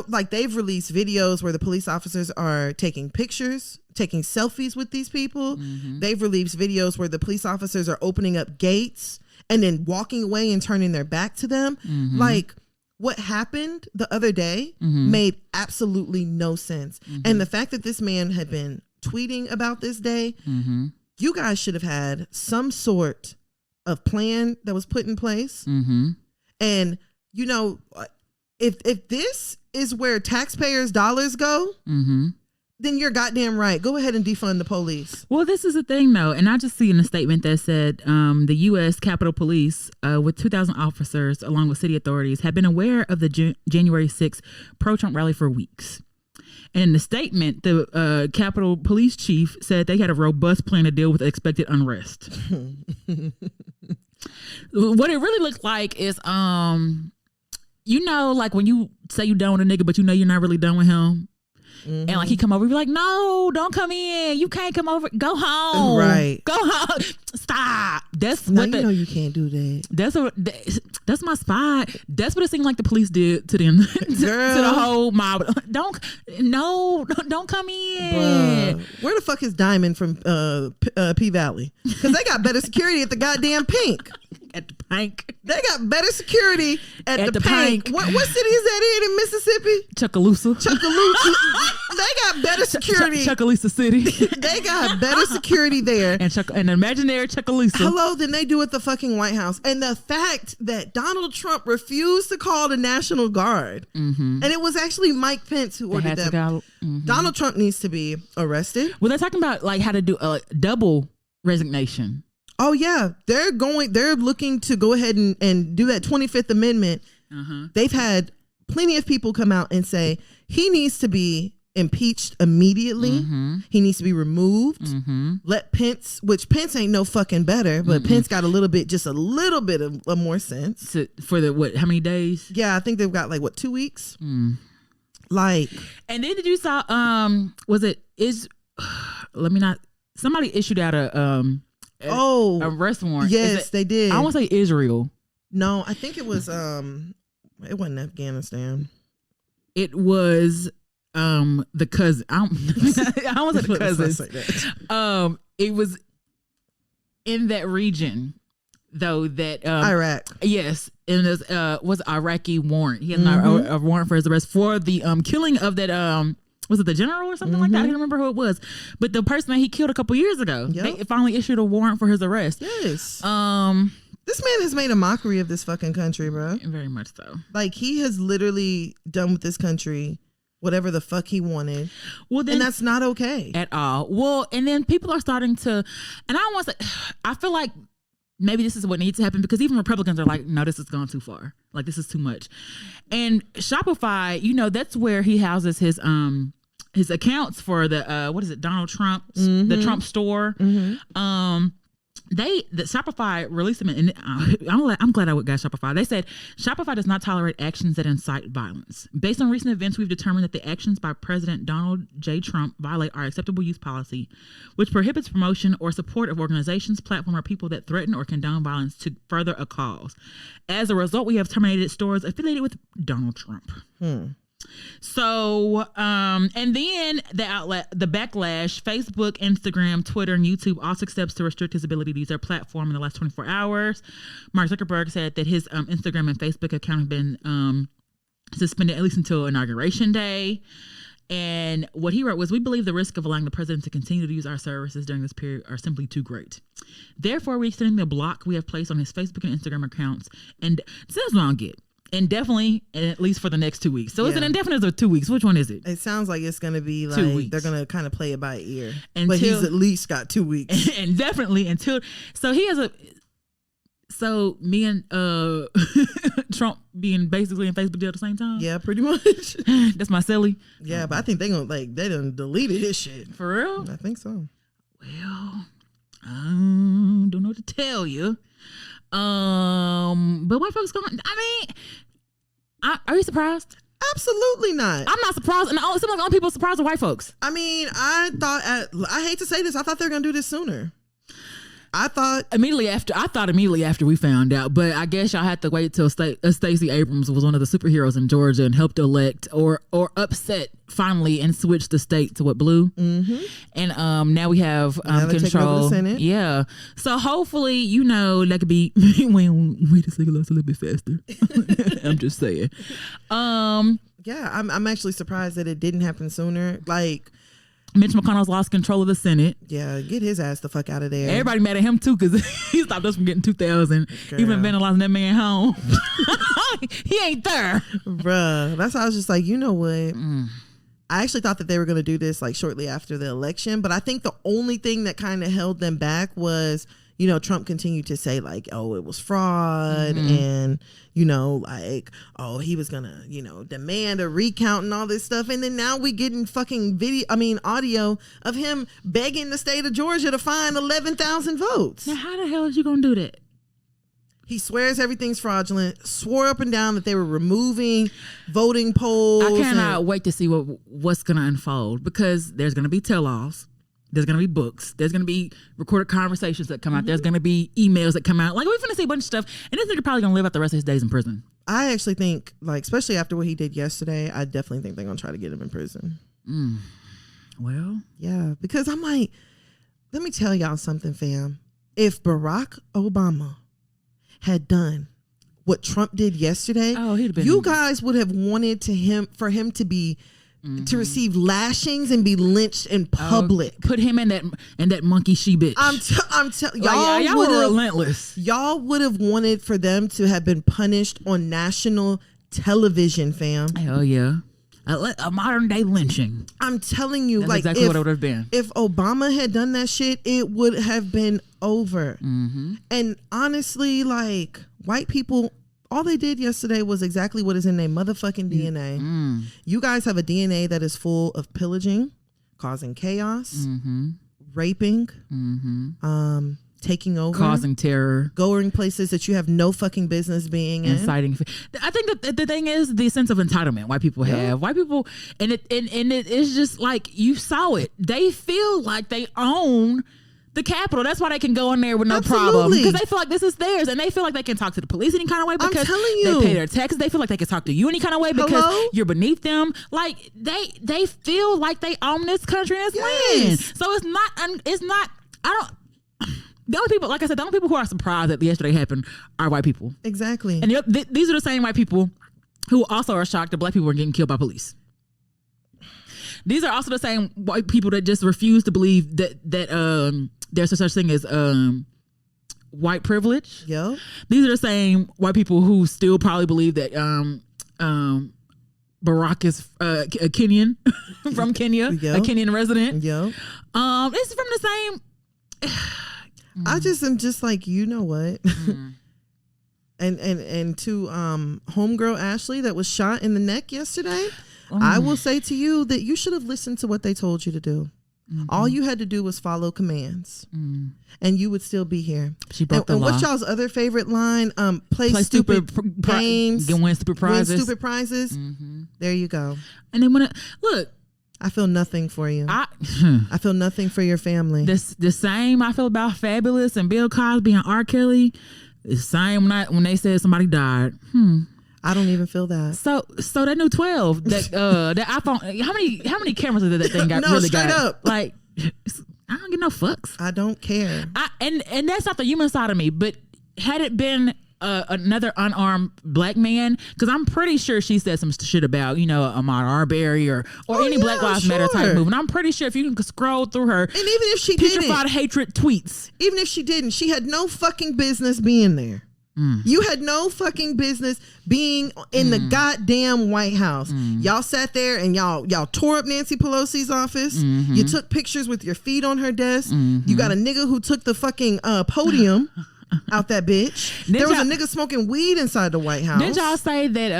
Like they've released videos where the police officers are taking pictures, taking selfies with these people. They've released videos where the police officers are opening up gates and then walking away and turning their back to them. Like what happened the other day made absolutely no sense. And the fact that this man had been tweeting about this day, you guys should have had some sort of plan that was put in place. And, if this is where taxpayers' dollars go, then you're goddamn right. Go ahead and defund the police. Well, this is the thing, though. And I just see in a statement that said the U.S. Capitol Police, with 2,000 officers, along with city authorities, have been aware of the January 6th pro-Trump rally for weeks. And in the statement, the Capitol Police chief said they had a robust plan to deal with expected unrest. What it really looked like is, like when you say you done with a nigga, but you're not really done with him. And like he come over, be like, no, don't come in. You can't come over. Go home. Right. Go home. Stop. That's now what you can't do that. That's my spot. That's what it seemed like the police did to them. to the whole mob. Don't come in. Bruh. Where the fuck is Diamond from P Valley? Because they got better security at the goddamn Pink. At the Pink. They got better security at the Pink. What city is that in Mississippi? Chucalissa. They got better security. Chucalissa City. They got better security there. And imaginary Chucalissa. Hello, than they do at the fucking White House. And the fact that Donald Trump refused to call the National Guard, and it was actually Mike Pence who ordered them. Donald Trump needs to be arrested. Well, they're talking about like how to do a double resignation. Oh yeah, they're looking to go ahead and do that 25th Amendment. They've had plenty of people come out and say he needs to be impeached immediately. He needs to be removed. Let Pence, which Pence ain't no fucking better, but Pence got just a little bit of more sense. For the how many days? Yeah, I think they've got 2 weeks. Like, and then did you saw somebody issued out a arrest warrant. Yes, they did. I want to say Israel. No, I think it was it wasn't Afghanistan. It was the cousin. I want to say the cousin. It was in that region though that Iraq. Yes, and it was Iraqi warrant. He had a warrant for his arrest for the killing of that was it the general or something like that? I don't remember who it was. But the person that he killed a couple years ago, they finally issued a warrant for his arrest. Yes. This man has made a mockery of this fucking country, bro. Very much so. Like, he has literally done with this country whatever the fuck he wanted. Well, then, and that's not okay at all. Well, and then people are starting to, and I don't want to say, I feel like maybe this is what needs to happen, because even Republicans are like, no, this has gone too far. Like, this is too much. And Shopify, you know, that's where he houses his accounts for the what is it, Donald Trump's the Trump store. The Shopify released them, and I'm glad I got Shopify. They said Shopify does not tolerate actions that incite violence. Based on recent events, we've determined that the actions by President Donald J. Trump violate our acceptable use policy, which prohibits promotion or support of organizations, platform, or people that threaten or condone violence to further a cause. As a result, we have terminated stores affiliated with Donald Trump. So, and then the backlash, Facebook, Instagram, Twitter, and YouTube all took steps to restrict his ability to use their platform in the last 24 hours. Mark Zuckerberg said that his Instagram and Facebook account have been suspended at least until Inauguration Day. And what he wrote was, we believe the risk of allowing the president to continue to use our services during this period are simply too great. Therefore, we're extending the block we have placed on his Facebook and Instagram accounts. And so that's what I'll get. Indefinitely, at least for the next 2 weeks. So is it indefinite or 2 weeks? Which one is it? It sounds like it's going to be like 2 weeks. They're going to kind of play it by ear. But he's at least got 2 weeks. And definitely until, so he has so me and Trump being basically in Facebook deal at the same time? Yeah, pretty much. That's my silly. Yeah, but I think they done deleted his shit. For real? I think so. Well, don't know what to tell you. But white folks going, I mean, are you surprised? Absolutely not. I'm not surprised. And some of the only people surprised are white folks. I mean, I hate to say this, I thought they were going to do this sooner. I thought immediately after we found out, but I guess y'all had to wait till Stacey Abrams was one of the superheroes in Georgia and helped elect or upset finally and switch the state to what, blue. And now we have control. The Senate. Yeah, so hopefully, you know, that could be wait a second, let's a little bit faster. I'm just saying. Yeah, I'm actually surprised that it didn't happen sooner. Like, Mitch McConnell's lost control of the Senate. Yeah, get his ass the fuck out of there. Everybody mad at him too, because he stopped us from getting 2,000. Even vandalizing that man home. He ain't there. Bruh, that's how I was just like, you know what? I actually thought that they were going to do this like shortly after the election, but I think the only thing that kind of held them back was, you know, Trump continued to say like, oh, it was fraud, and, you know, like, oh, he was gonna, you know, demand a recount and all this stuff. And then now we getting fucking audio of him begging the state of Georgia to find 11,000 votes. Now, how the hell is you gonna do that? He swears everything's fraudulent, swore up and down that they were removing voting polls. I cannot wait to see what's gonna unfold, because there's gonna be tell-offs. There's going to be books. There's going to be recorded conversations that come out. There's going to be emails that come out. Like, we're going to see a bunch of stuff. And this nigga probably going to live out the rest of his days in prison. I actually think, like, especially after what he did yesterday, I definitely think they're going to try to get him in prison. Well. Yeah, because I'm like, let me tell y'all something, fam. If Barack Obama had done what Trump did yesterday, he'd have been. You guys would have wanted for him to be to receive lashings and be lynched in public. Put him in that monkey she bitch. I'm telling y'all were relentless. Y'all would have wanted for them to have been punished on national television, fam. Hell yeah. A modern day lynching. I'm telling you, that's like, exactly what it would have been. If Obama had done that shit, it would have been over. And honestly, like, white people, all they did yesterday was exactly what is in their motherfucking DNA. You guys have a DNA that is full of pillaging, causing chaos, raping, taking over, causing terror, going places that you have no fucking business being in, inciting. I think that the thing is the sense of entitlement white people have. White people, and it is just like, you saw it. They feel like they own the Capitol. That's why they can go in there with no problem, because they feel like this is theirs, and they feel like they can talk to the police any kind of way because I'm telling you, they pay their taxes. They feel like they can talk to you any kind of way because you're beneath them. Like, they feel like they own this country and its land. So it's not. The only people, like I said, the only people who are surprised that yesterday happened are white people. Exactly. And these are the same white people who also are shocked that black people are getting killed by police. These are also the same white people that just refuse to believe that there's a such thing as white privilege. Yeah. These are the same white people who still probably believe that Baraka's a Kenyan from Kenya, a Kenyan resident. Yep. It's from the same. I just am just like, you know what? And to homegirl Ashley that was shot in the neck yesterday, I will say to you that you should have listened to what they told you to do. All you had to do was follow commands, and you would still be here. She broke the law. What's y'all's other favorite line? Play stupid games, win stupid prizes. There you go. And then look, I feel nothing for you. I feel nothing for your family. The same I feel about Fabulous and Bill Cosby and R. Kelly. The same when they said somebody died. I don't even feel that. So that new 12, that iPhone. How many cameras did that thing got? No, straight up. Like, I don't get no fucks. I don't care. And that's not the human side of me. But had it been another unarmed black man, because I'm pretty sure she said some shit about Ahmaud Arbery or any Black Lives Matter type movement. I'm pretty sure if you can scroll through her, and even if she petrified hatred tweets, even if she didn't, she had no fucking business being there. You had no fucking business being in the goddamn White House. Y'all sat there and y'all tore up Nancy Pelosi's office. You took pictures with your feet on her desk. You got a nigga who took the fucking podium out that bitch. There was a nigga smoking weed inside the White House. Did y'all say that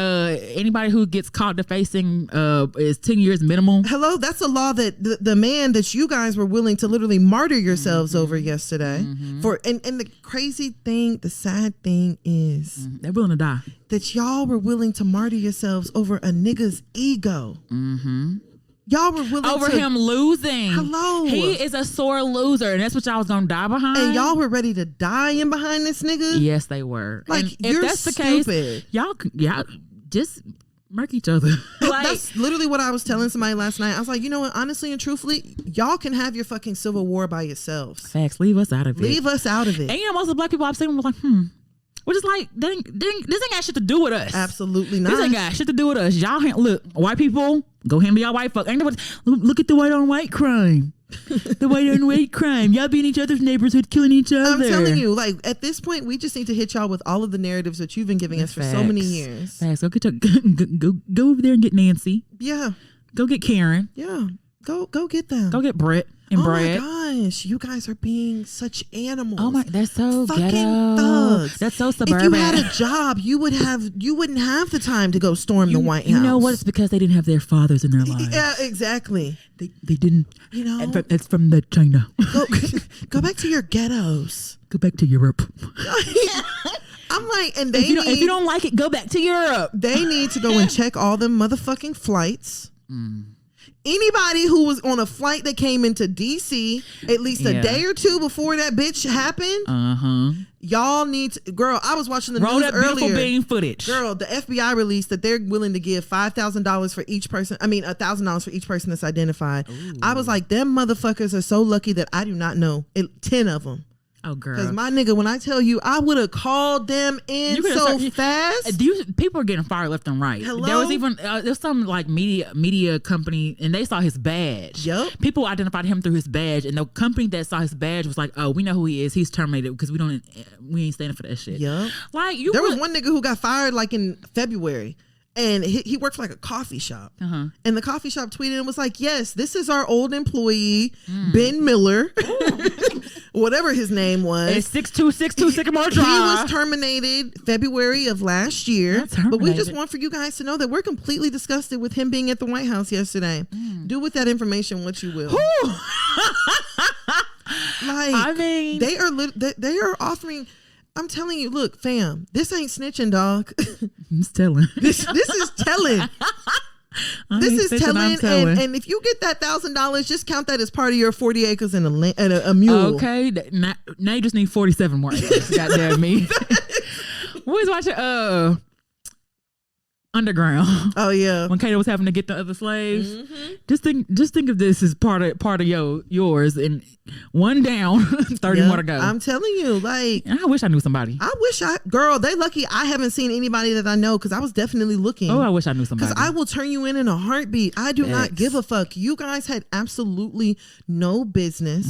anybody who gets caught defacing is 10 years minimum? Hello, that's a law that the man that you guys were willing to literally martyr yourselves over yesterday for. And the crazy thing, the sad thing is they're willing to die. That y'all were willing to martyr yourselves over a nigga's ego. Y'all were willing over him losing. Hello. He is a sore loser, and that's what y'all was gonna die behind. And y'all were ready to die in behind this nigga? Yes, they were. Like, and if you're that's the stupid. case, y'all just murk each other. Like, that's literally what I was telling somebody last night. I was like, you know what? Honestly and truthfully, y'all can have your fucking civil war by yourselves. Facts. Leave us out of it. Leave us out of it. And most of the black people I've seen were like, Which is like, this ain't got shit to do with us. Absolutely not. This ain't got shit to do with us. Y'all, look, white people, go handle y'all white fuck. Look at the white on white crime. The white on white crime. Y'all be in each other's neighborhood killing each other. I'm telling you, like, at this point, we just need to hit y'all with all of the narratives that you've been giving us for so many years. Facts. Go over there and get Nancy. Yeah. Go get Karen. Yeah. Go get them. Go get Brett and Brad. Oh my gosh, you guys are being such animals. Oh my, that's so fucking ghetto. thugs. That's so suburban. If you had a job, you wouldn't have the time to go storm the White House. You know what? It's because they didn't have their fathers in their lives. Yeah, exactly. They didn't. You know, it's from the China. Go back to your ghettos. Go back to Europe. I'm like, and if you don't like it, go back to Europe. They need to go and check all them motherfucking flights. Anybody who was on a flight that came into DC at least a day or two before that bitch happened, y'all need to, girl, I was watching the news earlier. Beautiful bean footage. Girl, the FBI released that they're willing to give $5,000 for each person. I mean, $1,000 for each person that's identified. Ooh. I was like, them motherfuckers are so lucky that I do not know 10 of them. Oh, girl. Because my nigga, when I tell you, I would have called them in so fast. People are getting fired left and right. Hello? There was even there's some like media company, and they saw his badge. Yep. People identified him through his badge, and the company that saw his badge was like, "Oh, we know who he is. He's terminated because we ain't standing for that shit." Yep. Like there was one nigga who got fired like in February. And he worked for like a coffee shop. And the coffee shop tweeted and was like, yes, this is our old employee, Ben Miller, whatever his name was. It's 6262 Sycamore Drive. He was terminated February of last year. But we just want for you guys to know that we're completely disgusted with him being at the White House yesterday. Do with that information what you will. Like, I mean, they are offering... I'm telling you, look, fam, this ain't snitching, dog. It's telling. This is telling. This is telling. And if you get that $1,000, just count that as part of your 40 acres and a mule. Okay. Now you just need 47 more acres. Goddamn me. We was watching Underground. Oh yeah. When Kato was having to get the other slaves. Just think of this as part of yours, and One down, 30 more to go. I'm telling you, like, I wish I knew somebody. Girl, they lucky I haven't seen anybody that I know, because I was definitely looking. Oh, I wish I knew somebody. Because I will turn you in a heartbeat. I do not give a fuck. You guys had absolutely no business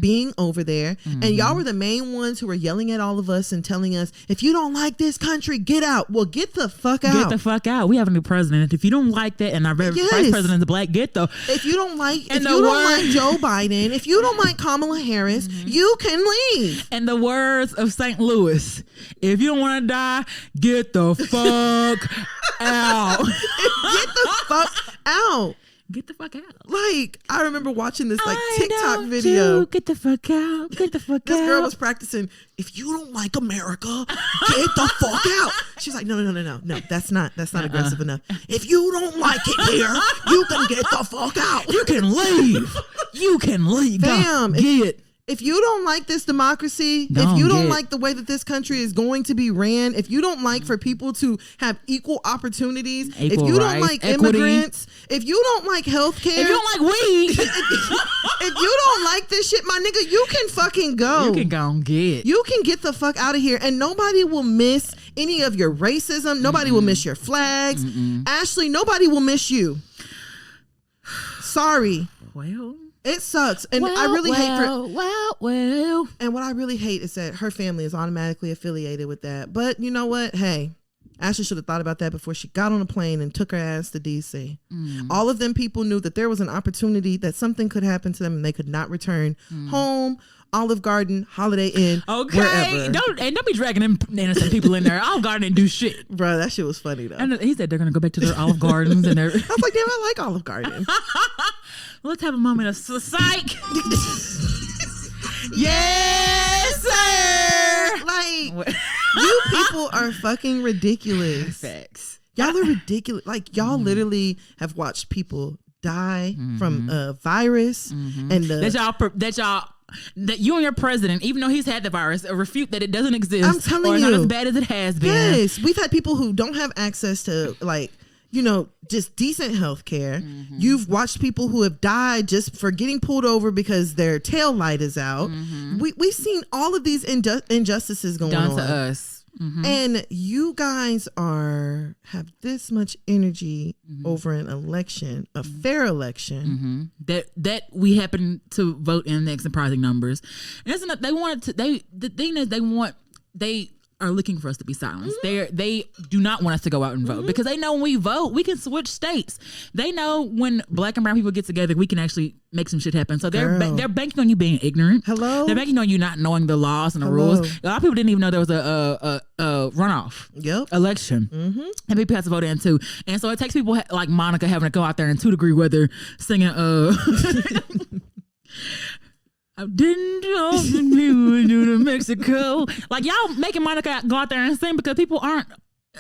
being over there. And y'all were the main ones who were yelling at all of us and telling us, if you don't like this country, get out. Well, get the fuck out. Get the fuck out. We have a new president. If you don't like that, and our vice president is black, get the... If you don't like Joe Biden, if you don't like Kamala Harris, you can leave. In the words of St. Louis, if you don't want to die, get the fuck out. Get the fuck out. Get the fuck out. Like, I remember watching this TikTok video. Get the fuck out. Get the fuck out. This girl was practicing, if you don't like America, get the fuck out. She's like, no, that's not aggressive enough. If you don't like it here, you can get the fuck out. You can leave. You can leave. Damn. If you don't like this democracy, if you don't like the way that this country is going to be ran, if you don't like for people to have equal opportunities, if you don't like immigrants, if you don't like healthcare, if you don't like weed, if you don't like this shit, my nigga, you can fucking go. You can go and get. You can get the fuck out of here, and nobody will miss any of your racism. Nobody will miss your flags. Ashley, nobody will miss you. Sorry. Well. It sucks. And I really hate Well. And what I really hate is that her family is automatically affiliated with that. But you know what? Hey, Ashley should have thought about that before she got on a plane and took her ass to DC. All of them people knew that there was an opportunity that something could happen to them and they could not return home. Olive Garden, Holiday Inn, wherever. Don't be dragging them innocent people in there. Olive Garden didn't do shit. Bro, that shit was funny though. And he said they're gonna go back to their Olive Gardens and their. I was like, damn, I like Olive Garden. Let's have a moment of psych. Yes, sir. Like, you people are fucking ridiculous. Facts. Y'all are ridiculous. Like, y'all literally have watched people die from a virus, and that you and your president, even though he's had the virus, refute that it doesn't exist. I'm telling you, not as bad as it has been. Yes, we've had people who don't have access to, like, you know, just decent health care. You've watched people who have died just for getting pulled over because their tail light is out. We've seen all of these injustices going on to us. And you guys have this much energy over an election, a fair election, that we happen to vote in the surprising numbers. And that's enough. The thing is they are looking for us to be silenced. They do not want us to go out and vote because they know when we vote, we can switch states. They know when black and brown people get together, we can actually make some shit happen. So they're banking on you being ignorant. Hello? They're banking on you not knowing the laws and the rules. A lot of people didn't even know there was a runoff election. And people have to vote in too. And so it takes people like Monica having to go out there in 2-degree weather singing I didn't know we would do to Mexico. Like, y'all making Monica go out there and sing because people aren't,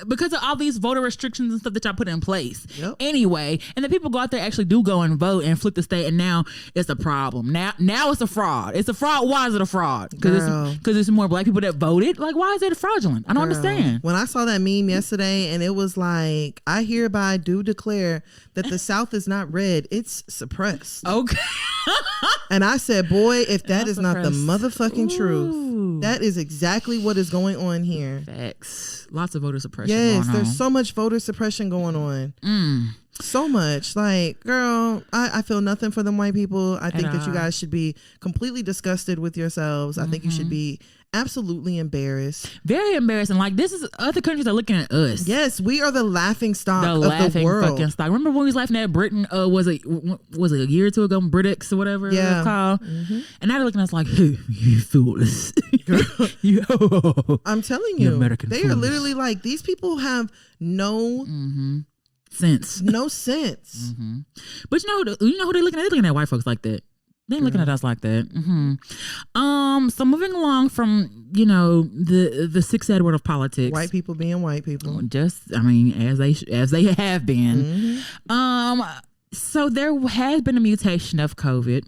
because of all these voter restrictions and stuff that y'all put in place. Anyway, and then people go out there actually do go and vote and flip the state, and now it's a problem. Now it's a fraud. It's a fraud. Why is it a fraud? Because there's more black people that voted. Like, why is it fraudulent? I don't understand. When I saw that meme yesterday, and it was like, I hereby do declare that the South is not red, it's suppressed. Okay. And I said, boy, if that is not the motherfucking truth, that is exactly what is going on here. Facts. Lots of voter suppression. Yes, there's so much voter suppression going on. So much. Like, girl, I feel nothing for them white people. I think that you guys should be completely disgusted with yourselves. I think you should be absolutely embarrassed. Very embarrassing. Like, this is, other countries are looking at us. Yes, we are the laughing stock of the world. Fucking stock. Remember when we was laughing at Britain? Was it a year or two ago? Britex or whatever it was called. And now they're looking at us like, hey, you fools. I'm telling you, they are literally like, these people have no sense. No sense. But you know who they're looking at? They're looking at white folks like that. They ain't looking at us like that. So moving along from, the six sad word of politics. White people being white people. Just, as they have been. So there has been a mutation of COVID,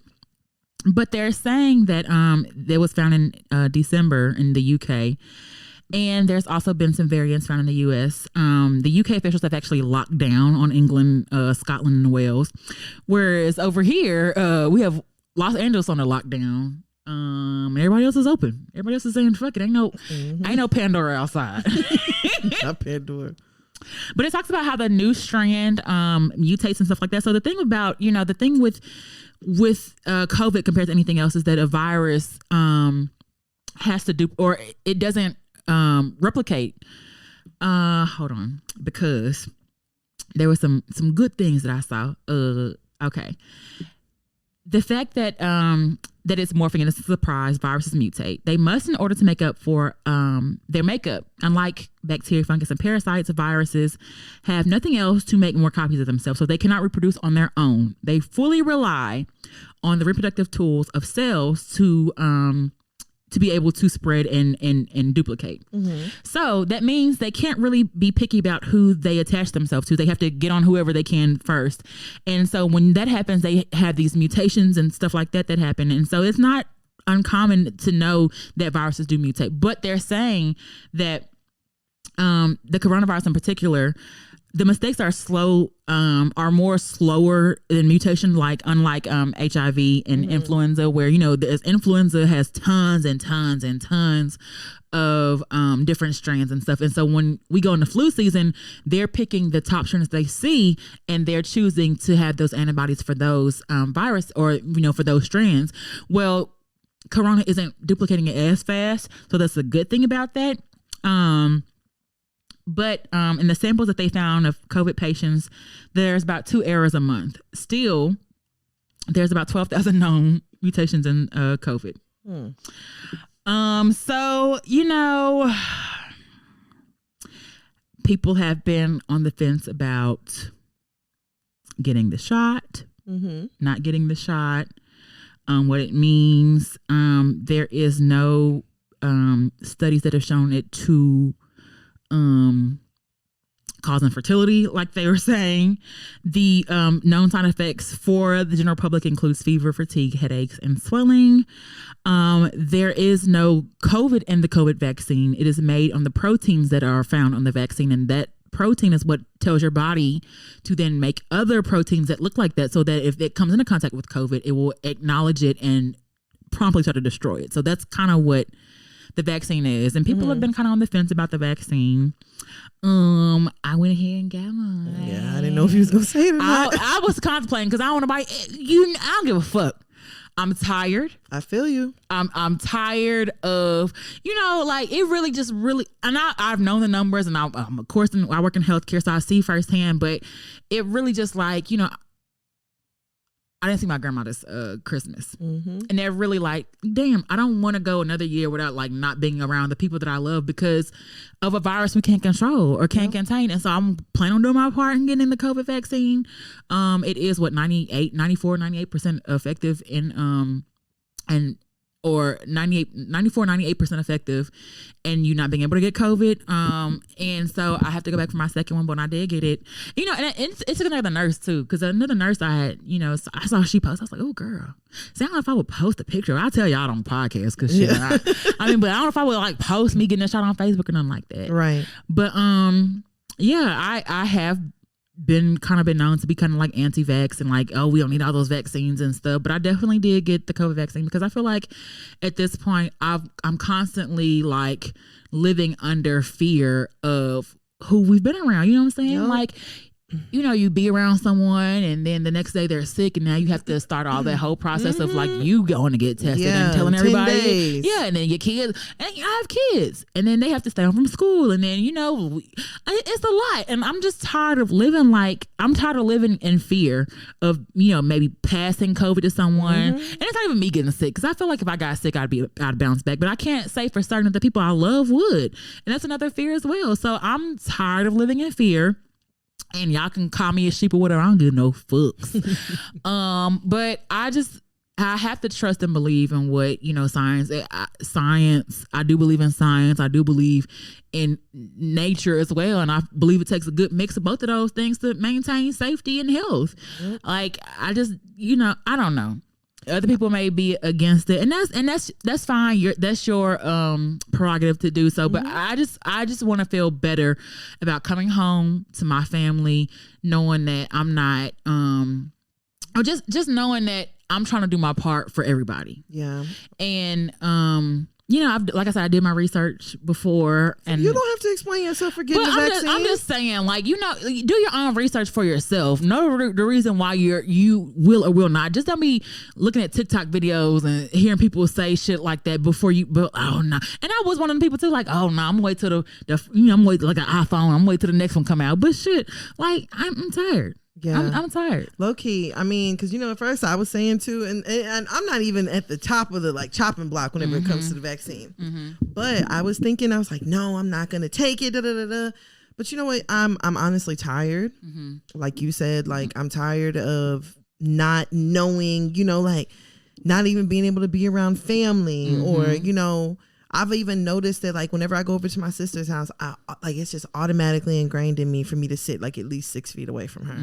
but they're saying that that was found in December in the UK. And there's also been some variants found in the U.S. The UK officials have actually locked down on England, Scotland, and Wales. Whereas over here, we have Los Angeles on a lockdown. Everybody else is open. Everybody else is saying, fuck it. Ain't no Pandora outside. Not Pandora. But it talks about how the new strand mutates and stuff like that. So the thing about, the thing with COVID compared to anything else is that a virus has to do, or it doesn't replicate. Hold on, because there were some good things that I saw. Okay. The fact that it's morphing and it's a surprise, viruses mutate. They must, in order to make up for their makeup. Unlike bacteria, fungus, and parasites, viruses have nothing else to make more copies of themselves, so they cannot reproduce on their own. They fully rely on the reproductive tools of cells to be able to spread and duplicate. Mm-hmm. So that means they can't really be picky about who they attach themselves to. They have to get on whoever they can first. And so when that happens, they have these mutations and stuff like that happen. And so it's not uncommon to know that viruses do mutate. But they're saying that the coronavirus in particular, the mistakes are are more slower than mutation, unlike HIV and influenza, where, the influenza has tons and tons and tons of different strands and stuff. And so when we go into flu season, they're picking the top strands they see, and they're choosing to have those antibodies for those virus or, for those strands. Well, corona isn't duplicating it as fast. So that's a good thing about that. But in the samples that they found of COVID patients, there's about 2 errors a month. Still, there's about 12,000 known mutations in COVID. So, people have been on the fence about getting the shot, not getting the shot, what it means. There is no studies that have shown it to cause infertility, like they were saying. The known side effects for the general public includes fever, fatigue, headaches, and swelling. There is no COVID in the COVID vaccine. It is made on the proteins that are found on the vaccine, and that protein is what tells your body to then make other proteins that look like that, so that if it comes into contact with COVID, it will acknowledge it and promptly try to destroy it. So that's kind of what the vaccine is. And people have been kind of on the fence about the vaccine. I went ahead and got mine. Yeah, I didn't know if you was gonna say it or not. I was contemplating because I don't want to bite you. I don't give a fuck. I'm tired. I feel you. I'm tired of, it really just really, and I've known the numbers, and of course I work in healthcare, so I see firsthand, but it really just I didn't see my grandma this Christmas. And they're really like, damn, I don't want to go another year without not being around the people that I love because of a virus we can't control or can't contain. And so I'm planning on doing my part and getting the COVID vaccine. It is 98% effective or 98% effective and you not being able to get COVID. And so I have to go back for my second one, but I did get it. And it's another nurse too, because another nurse I had, so I saw she post. I was like, oh girl. See, I don't know if I would post a picture. I'll tell y'all on the podcast because but I don't know if I would post me getting a shot on Facebook or nothing like that. Right. But I have been known to be kind of anti-vax and we don't need all those vaccines and stuff, but I definitely did get the COVID vaccine because I feel like at this point I'm constantly living under fear of who we've been around. You know what I'm saying? Yep. You be around someone and then the next day they're sick and now you have to start all that whole process of you going to get tested and telling everybody. Days. Yeah, and then your kids, and I have kids, and then they have to stay home from school, and then it's a lot, and I'm just tired of living I'm tired of living in fear of maybe passing COVID to someone, and it's not even me getting sick because I feel like if I got sick I'd bounce back, but I can't say for certain that the people I love would, and that's another fear as well. So I'm tired of living in fear. And y'all can call me a sheep or whatever. I don't give no fucks. But I have to trust and believe in what, science. I do believe in science. I do believe in nature as well. And I believe it takes a good mix of both of those things to maintain safety and health. Yep. I just, I don't know. Other people may be against it, and that's fine. That's your prerogative to do so. But I just want to feel better about coming home to my family, knowing that I'm not Or just knowing that I'm trying to do my part for everybody. Yeah. And you know, like I said, I did my research before, and you don't have to explain yourself for getting the vaccine. I'm just saying, like, you know, do your own research for yourself. Know the reason why you will or will not. Just don't be looking at TikTok videos and hearing people say shit like that before you. But oh no, and I was one of the people too. Like, oh no, I'm gonna wait till I'm waiting like an iPhone. I'm waiting till the next one come out. But shit, like I'm tired. Yeah, I'm tired. Low key, I mean, because you know, at first I was saying too, and I'm not even at the top of the like chopping block whenever it comes to the vaccine. But I was thinking, I was like, no, I'm not gonna take it. But you know what? I'm honestly tired. Like you said, like I'm tired of not knowing. You know, like not even being able to be around family, or you know. I've even noticed that like whenever I go over to my sister's house, like it's just automatically ingrained in me for me to sit like at least 6 feet away from her.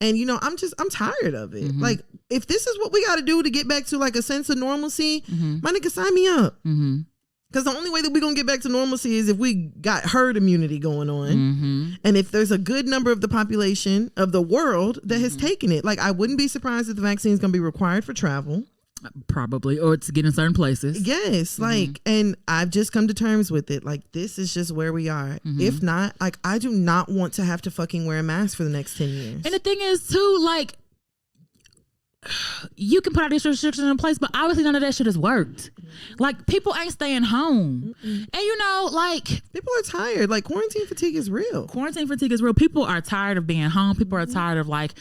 And you know, I'm tired of it. Like if this is what we got to do to get back to like a sense of normalcy, my nigga, sign me up. Because the only way that we're going to get back to normalcy is if we got herd immunity going on. And if there's a good number of the population of the world that has taken it. Like I wouldn't be surprised if the vaccine is going to be required for travel. Probably, or to get in certain places. Yes, like, and I've just come to terms with it. Like, this is just where we are. If not, like, I do not want to have to fucking wear a mask for the next 10 years. And the thing is, too, like, you can put out these restrictions in place, but obviously none of that shit has worked. Like, people ain't staying home. And, you know, like... people are tired. Like, quarantine fatigue is real. Quarantine fatigue is real. People are tired of being home. People are tired of, like...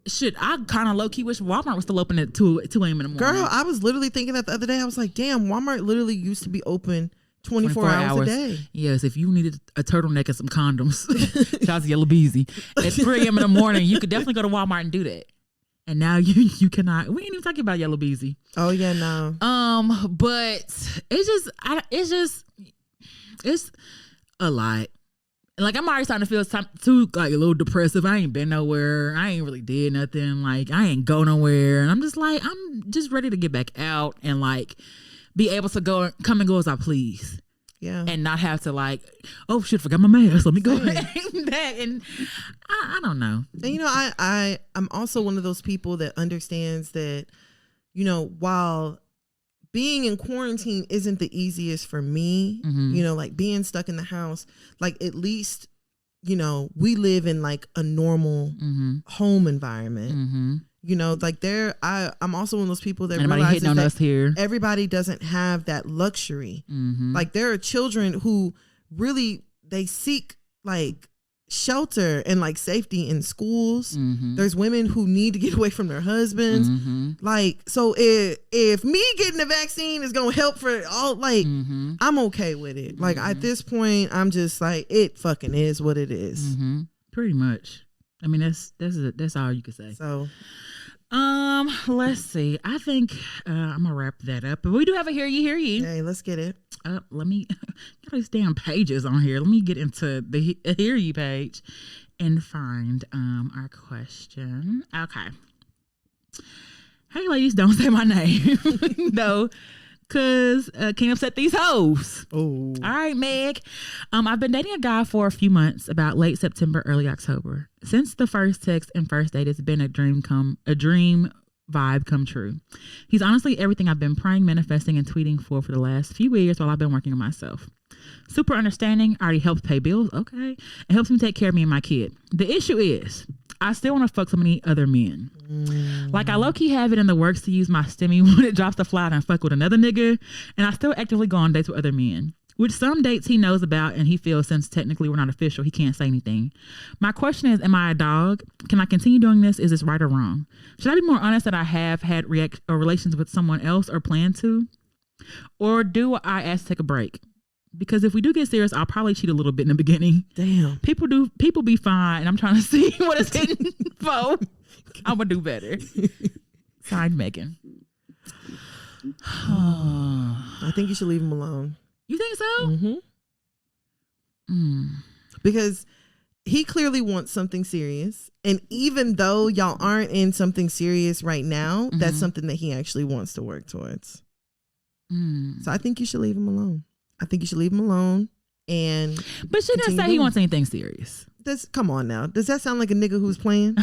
Shit, I kind of low-key wish Walmart was still open at 2 a.m. in the morning. Girl, I was literally thinking that the other day. I was like, damn, Walmart literally used to be open 24 hours a day. Yes, if you needed a turtleneck and some condoms, that's Yellow Beezy. At 3 a.m. in the morning, you could definitely go to Walmart and do that. And now you cannot. We ain't even talking about Yellow Beezy. Oh, yeah, no. But it's a lot. Like, I'm already starting to feel too, like, a little depressive. I ain't been nowhere. I ain't really did nothing. Like, I ain't go nowhere. And I'm just like, I'm just ready to get back out and, like, be able to come and go as I please. Yeah. And not have to, like, oh, shit, forgot my mask. Let me go back. And I don't know. And, you know, I'm also one of those people that understands that, you know, while being in quarantine isn't the easiest for me, you know, like being stuck in the house, like at least, you know, we live in like a normal home environment. You know, like I'm also one of those people that realizes hitting on us here. Everybody doesn't have that luxury. Like there are children who really, they seek like shelter and like safety in schools. There's women who need to get away from their husbands. Like, so if me getting the vaccine is gonna help for all, like, I'm okay with it. Like at this point, I'm just like, it fucking is what it is. Pretty much. I mean, that's all you can say. So, let's see. I think I'm gonna wrap that up. But we do have a hear ye. Hey, let's get it. Let me got these damn pages on here. Let me get into the hear ye page and find our question. Okay. Hey ladies, don't say my name. No. Cause can't upset these hoes. Oh. All right, Meg. I've been dating a guy for a few months, about late September, early October. Since the first text and first date, it's been a dream vibe come true. He's honestly everything I've been praying, manifesting, and tweeting for the last few years while I've been working on myself. Super understanding, already helps pay bills, okay. It helps me take care of me and my kid. The issue is, I still want to fuck so many other men. Like, I low-key have it in the works to use my stimmy when it drops the fly and fuck with another nigga, and I still actively go on dates with other men. Which some dates he knows about and he feels since technically we're not official, he can't say anything. My question is, am I a dog? Can I continue doing this? Is this right or wrong? Should I be more honest that I have had relations with someone else or plan to? Or do I ask to take a break? Because if we do get serious, I'll probably cheat a little bit in the beginning. Damn. People be fine, and I'm trying to see what it's hitting for. I'm going to do better. Signed, Megan. I think you should leave him alone. You think so? Because he clearly wants something serious. And even though y'all aren't in something serious right now, that's something that he actually wants to work towards. So I think you should leave him alone. I think you should leave him alone. But she didn't say he wants anything serious. Come on now. Does that sound like a nigga who's playing?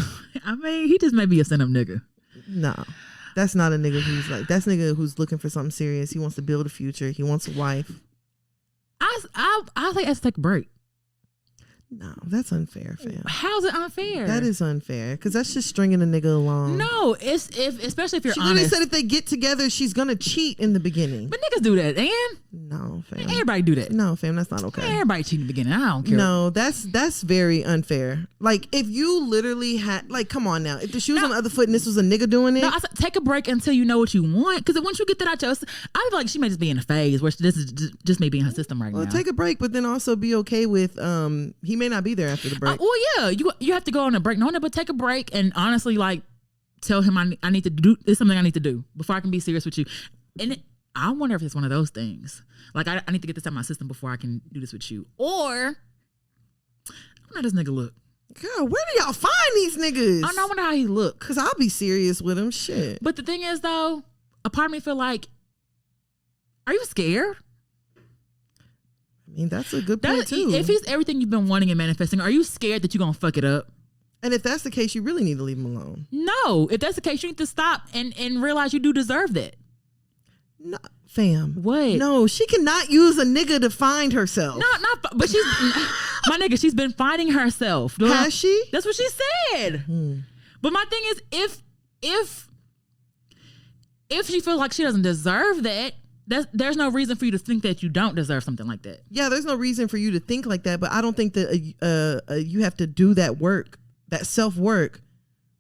I mean, he just may be a send-up nigga. No. That's not a nigga who's like, that's a nigga who's looking for something serious. He wants to build a future. He wants a wife. I think let's take a break. No, that's unfair, fam. How's it unfair? That is unfair because that's just stringing a nigga along. No, especially if you're she honest. She said if they get together, she's gonna cheat in the beginning. But niggas do that, and no, fam. Everybody do that. No, fam, that's not okay. Everybody cheat in the beginning. I don't care. No, that's very unfair. Like if you literally had, like, come on now. If the shoe was on the other foot and this was a nigga doing it, no, I said take a break until you know what you want. Because once you get that out your, I feel like she may just be in a phase where this is just may be in her system right now. Take a break, but then also be okay with he may not be there after the break. Well, yeah, you have to go on a break. No, but take a break and honestly, like, tell him I need to do. It's something I need to do before I can be serious with you. And I wonder if it's one of those things. Like, I need to get this out of my system before I can do this with you. Or, how does this nigga look? Girl, where do y'all find these niggas? I don't know, I wonder how he look. Because I'll be serious with him. Shit. But the thing is, though, a part of me feel like, are you scared? I mean, that's a good point, too. If he's everything you've been wanting and manifesting, are you scared that you're going to fuck it up? And if that's the case, you really need to leave him alone. No. If that's the case, you need to stop and realize you do deserve that. No, fam. What? No, she cannot use a nigga to find herself. But she's, my nigga, she's been finding herself. Has she? That's what she said. But my thing is, if she feels like she doesn't deserve that, there's no reason for you to think that you don't deserve something like that. Yeah, there's no reason for you to think like that, but I don't think that you have to do that work, that self-work,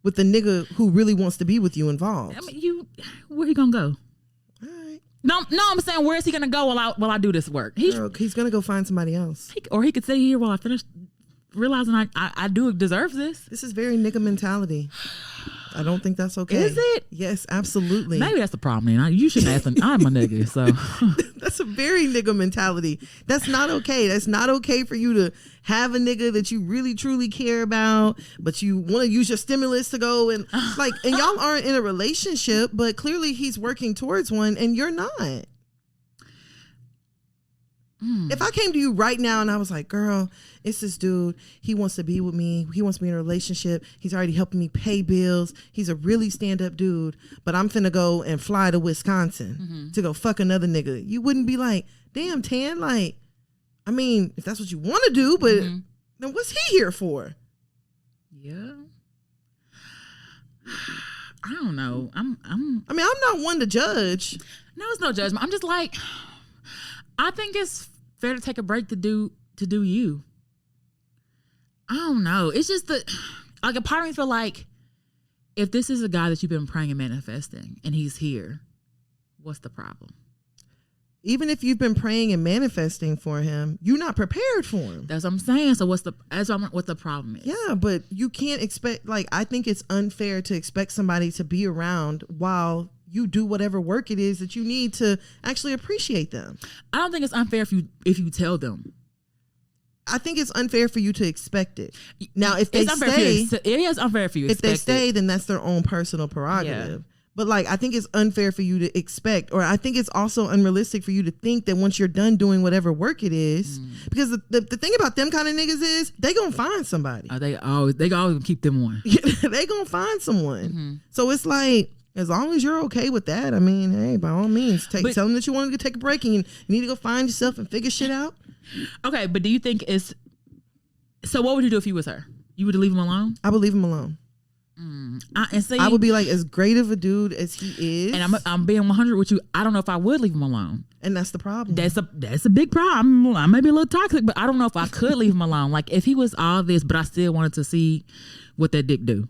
with the nigga who really wants to be with you involved. I mean, where he gonna go? All right. No, I'm saying, where is he gonna go while I do this work? He's gonna go find somebody else. Or he could stay here while I finish realizing I do deserve this. This is very nigga mentality. I don't think that's okay. Is it? Yes, absolutely. Maybe that's the problem. Man. You shouldn't ask him. I'm a nigga, so that's a very nigga mentality. That's not okay. That's not okay for you to have a nigga that you really truly care about, but you want to use your stimulus to go and and y'all aren't in a relationship, but clearly he's working towards one and you're not. If I came to you right now and I was like, girl, it's this dude. He wants to be with me. He wants to be in a relationship. He's already helping me pay bills. He's a really stand-up dude. But I'm finna go and fly to Wisconsin to go fuck another nigga. You wouldn't be like, damn, Tan, like, I mean, if that's what you want to do, but then what's he here for? Yeah. I don't know. I'm not one to judge. No, it's no judgment. I'm just like, I think it's fair to take a break to do you. I don't know. It's just like a part of me feel like if this is a guy that you've been praying and manifesting and he's here, what's the problem? Even if you've been praying and manifesting for him, you're not prepared for him. That's what I'm saying. So what the problem is? Yeah, but you can't expect, like, I think it's unfair to expect somebody to be around while you do whatever work it is that you need to actually appreciate them. I don't think it's unfair if you tell them. I think it's unfair for you to expect it. Now, if they stay, it is unfair for you. If they stay, then that's their own personal prerogative. Yeah. But like, I think it's unfair for you to expect, or I think it's also unrealistic for you to think that once you're done doing whatever work it is, because the thing about them kind of niggas is they gonna find somebody. They always keep them on. They gonna find someone. So it's like, as long as you're okay with that, I mean, hey, by all means, tell them that you want to take a break and you need to go find yourself and figure shit out. Okay, but do you think so what would you do if you was her? You would leave him alone? I would leave him alone. I would be like, as great of a dude as he is, and I'm being 100 with you, I don't know if I would leave him alone. And that's the problem. That's a big problem. I may be a little toxic, but I don't know if I could leave him alone. Like, if he was all this, but I still wanted to see what that dick do,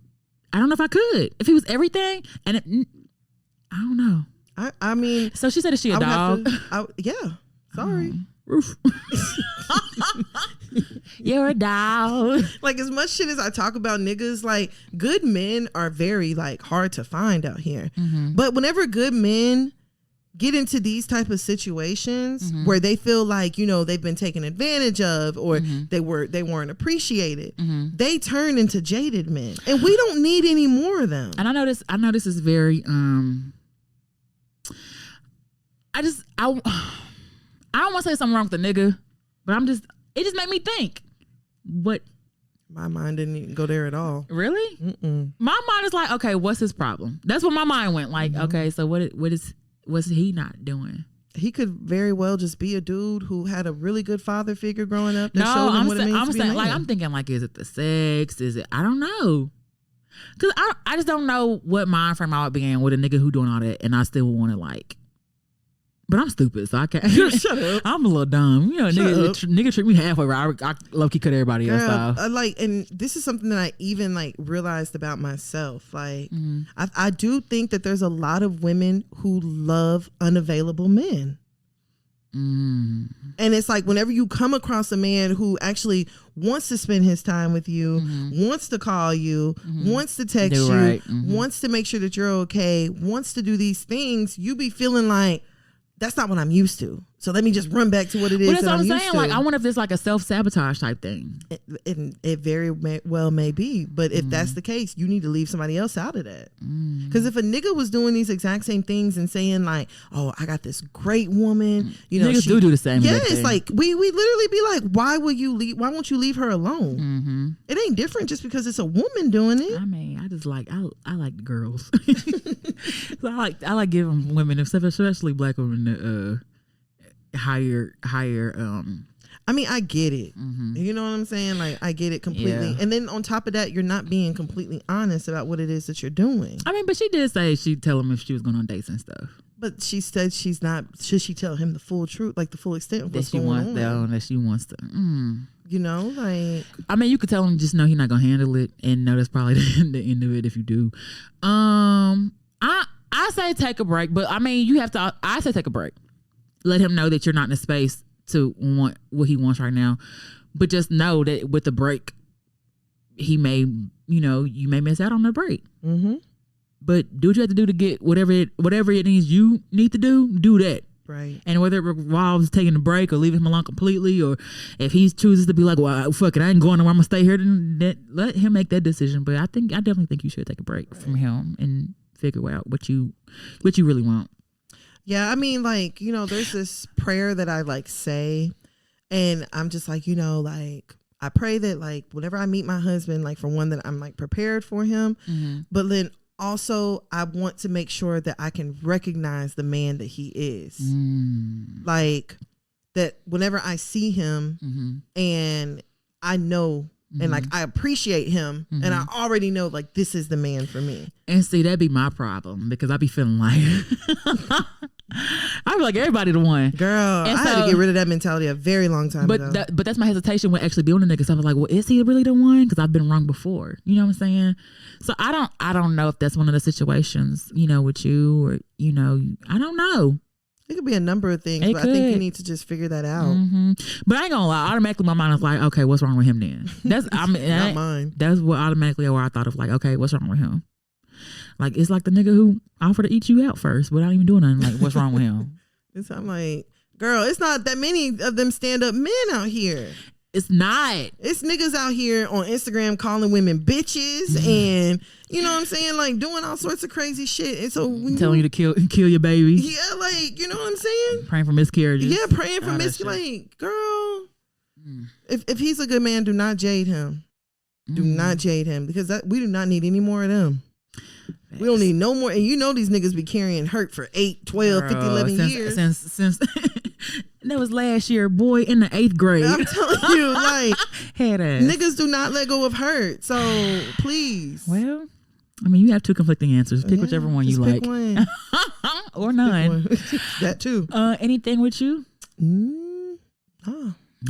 I don't know if I could. If he was everything, and I don't know. I mean, so she said, "Is she a dog?" Yeah. Sorry. You're a dog. Like, as much shit as I talk about niggas, like, good men are very, like, hard to find out here. But whenever good men get into these type of situations where they feel like, you know, they've been taken advantage of, or they weren't appreciated, they turn into jaded men, and we don't need any more of them. And I know this is very I don't want to say something wrong with the nigga, but it just made me think. What My mind didn't even go there at all. Really? Mm-mm. My mind is like, okay, what's his problem? That's what my mind went. Like, okay, so what's he not doing? He could very well just be a dude who had a really good father figure growing up. That showed him what it means to be a man. Like, I'm thinking, like, is it the sex? Is it? I don't know. Cause I just don't know what mind frame I would be in with a nigga who doing all that, and I still want to like. But I'm stupid, so I can't. Shut up. I'm a little dumb. You know, nigga treat me halfway right. I low-key cut everybody else off. And this is something that I even like realized about myself. Like, I do think that there's a lot of women who love unavailable men. And it's like whenever you come across a man who actually wants to spend his time with you, wants to call you, wants to text you, wants to make sure that you're okay, wants to do these things, you be feeling like, that's not what I'm used to. So let me just run back to what it is. But that's what I'm saying. Like, I wonder if it's like a self-sabotage type thing. It very well may be. But if that's the case, you need to leave somebody else out of that. Because if a nigga was doing these exact same things and saying like, oh, I got this great woman. You know, niggas do the same. Yeah, it's like, we literally be like, why won't you leave her alone? It ain't different just because it's a woman doing it. I mean, I just like, I like the girls. So I like giving women, especially black women, higher I mean, I get it. You know what I'm saying? Like, I get it completely. And then on top of that, you're not being completely honest about what it is that you're doing. I mean, but she did say she'd tell him if she was going on dates and stuff. But she said she's not. Should she tell him the full truth, like the full extent of what's going on? That she wants to. You know, like, I mean, you could tell him, just know he's not gonna handle it, and know that's probably the end of it if you do. I say take a break, but I mean, you have to. I say take a break. Let him know that you're not in a space to want what he wants right now, but just know that with the break, you may miss out on the break. But do what you have to do to get whatever it is you need to do that. Right. And whether it revolves taking a break or leaving him alone completely, or if he chooses to be like, well, fuck it, I ain't going nowhere, I'm gonna stay here, then let him make that decision. But I definitely think you should take a break from him and figure out what you really want. Yeah, I mean, like, you know, there's this prayer that I like say, and I'm just like, you know, like, I pray that like whenever I meet my husband, like, for one, that I'm like prepared for him, but then also I want to make sure that I can recognize the man that he is. Like, that whenever I see him and I know and like I appreciate him and I already know like this is the man for me. And see, that'd be my problem, because I be feeling like I be like, everybody the one. Girl, I had to get rid of that mentality a very long time ago. But that's my hesitation with actually being a nigga. So I was like, well, is he really the one? Because I've been wrong before. You know what I'm saying? So I don't know if that's one of the situations, you know, with you, or, you know, I don't know. It could be a number of things, but I think you need to just figure that out. But I ain't gonna lie, automatically my mind is like, okay, what's wrong with him then? That's not mine. That's what automatically where I thought of, like, okay, what's wrong with him? Like, it's like the nigga who offered to eat you out first without even doing nothing. Like, what's wrong with him? I'm like, girl, it's not that many of them stand-up men out here. It's not. It's niggas out here on Instagram calling women bitches and, you know what I'm saying, like, doing all sorts of crazy shit. And so telling you to kill your baby. Yeah, like, you know what I'm saying? Praying for miscarriages. Yeah, praying for miscarriages. Like, girl, if he's a good man, do not jade him. Do not jade him, because we do not need any more of them. We don't need no more. And you know these niggas be carrying hurt for 8, 12, 50, 11 years. Since that was last year, boy, in the 8th grade. I'm telling you, like, head ass. Niggas do not let go of hurt. So please. Well, I mean, you have two conflicting answers. Pick whichever one you like. One. Or none. That too. Anything with you?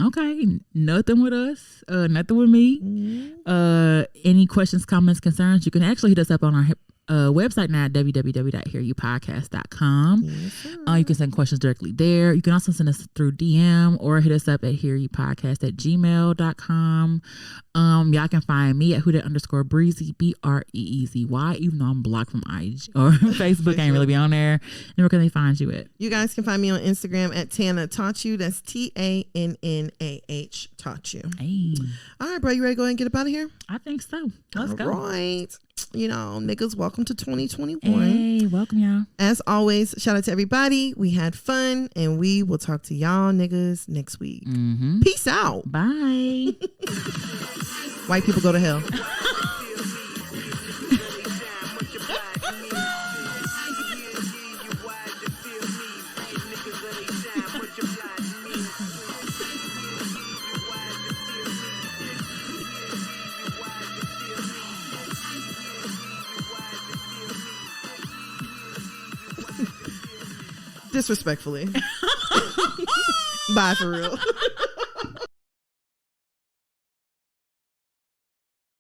Okay, nothing with us, nothing with me. Any questions, comments, concerns, you can actually hit us up on our website now at www.hearyepodcast.com. You can send questions directly there. You can also send us through DM or hit us up at hearyepodcast@gmail.com. Y'all can find me at @Huda_Breezy, BREEZY, even though I'm blocked from IG or Facebook. I ain't really be on there. And where can they find you at? You guys can find me on Instagram at Tana Taught You. That's TANNAH Taught You. Hey. All right, bro, you ready to go ahead and get up out of here? I think so. Let's go. All right. You know, niggas, welcome to 2021. Hey, welcome, y'all. As always, shout out to everybody. We had fun, and we will talk to y'all niggas next week. Peace out. Bye. White people go to hell. Disrespectfully. Bye for real.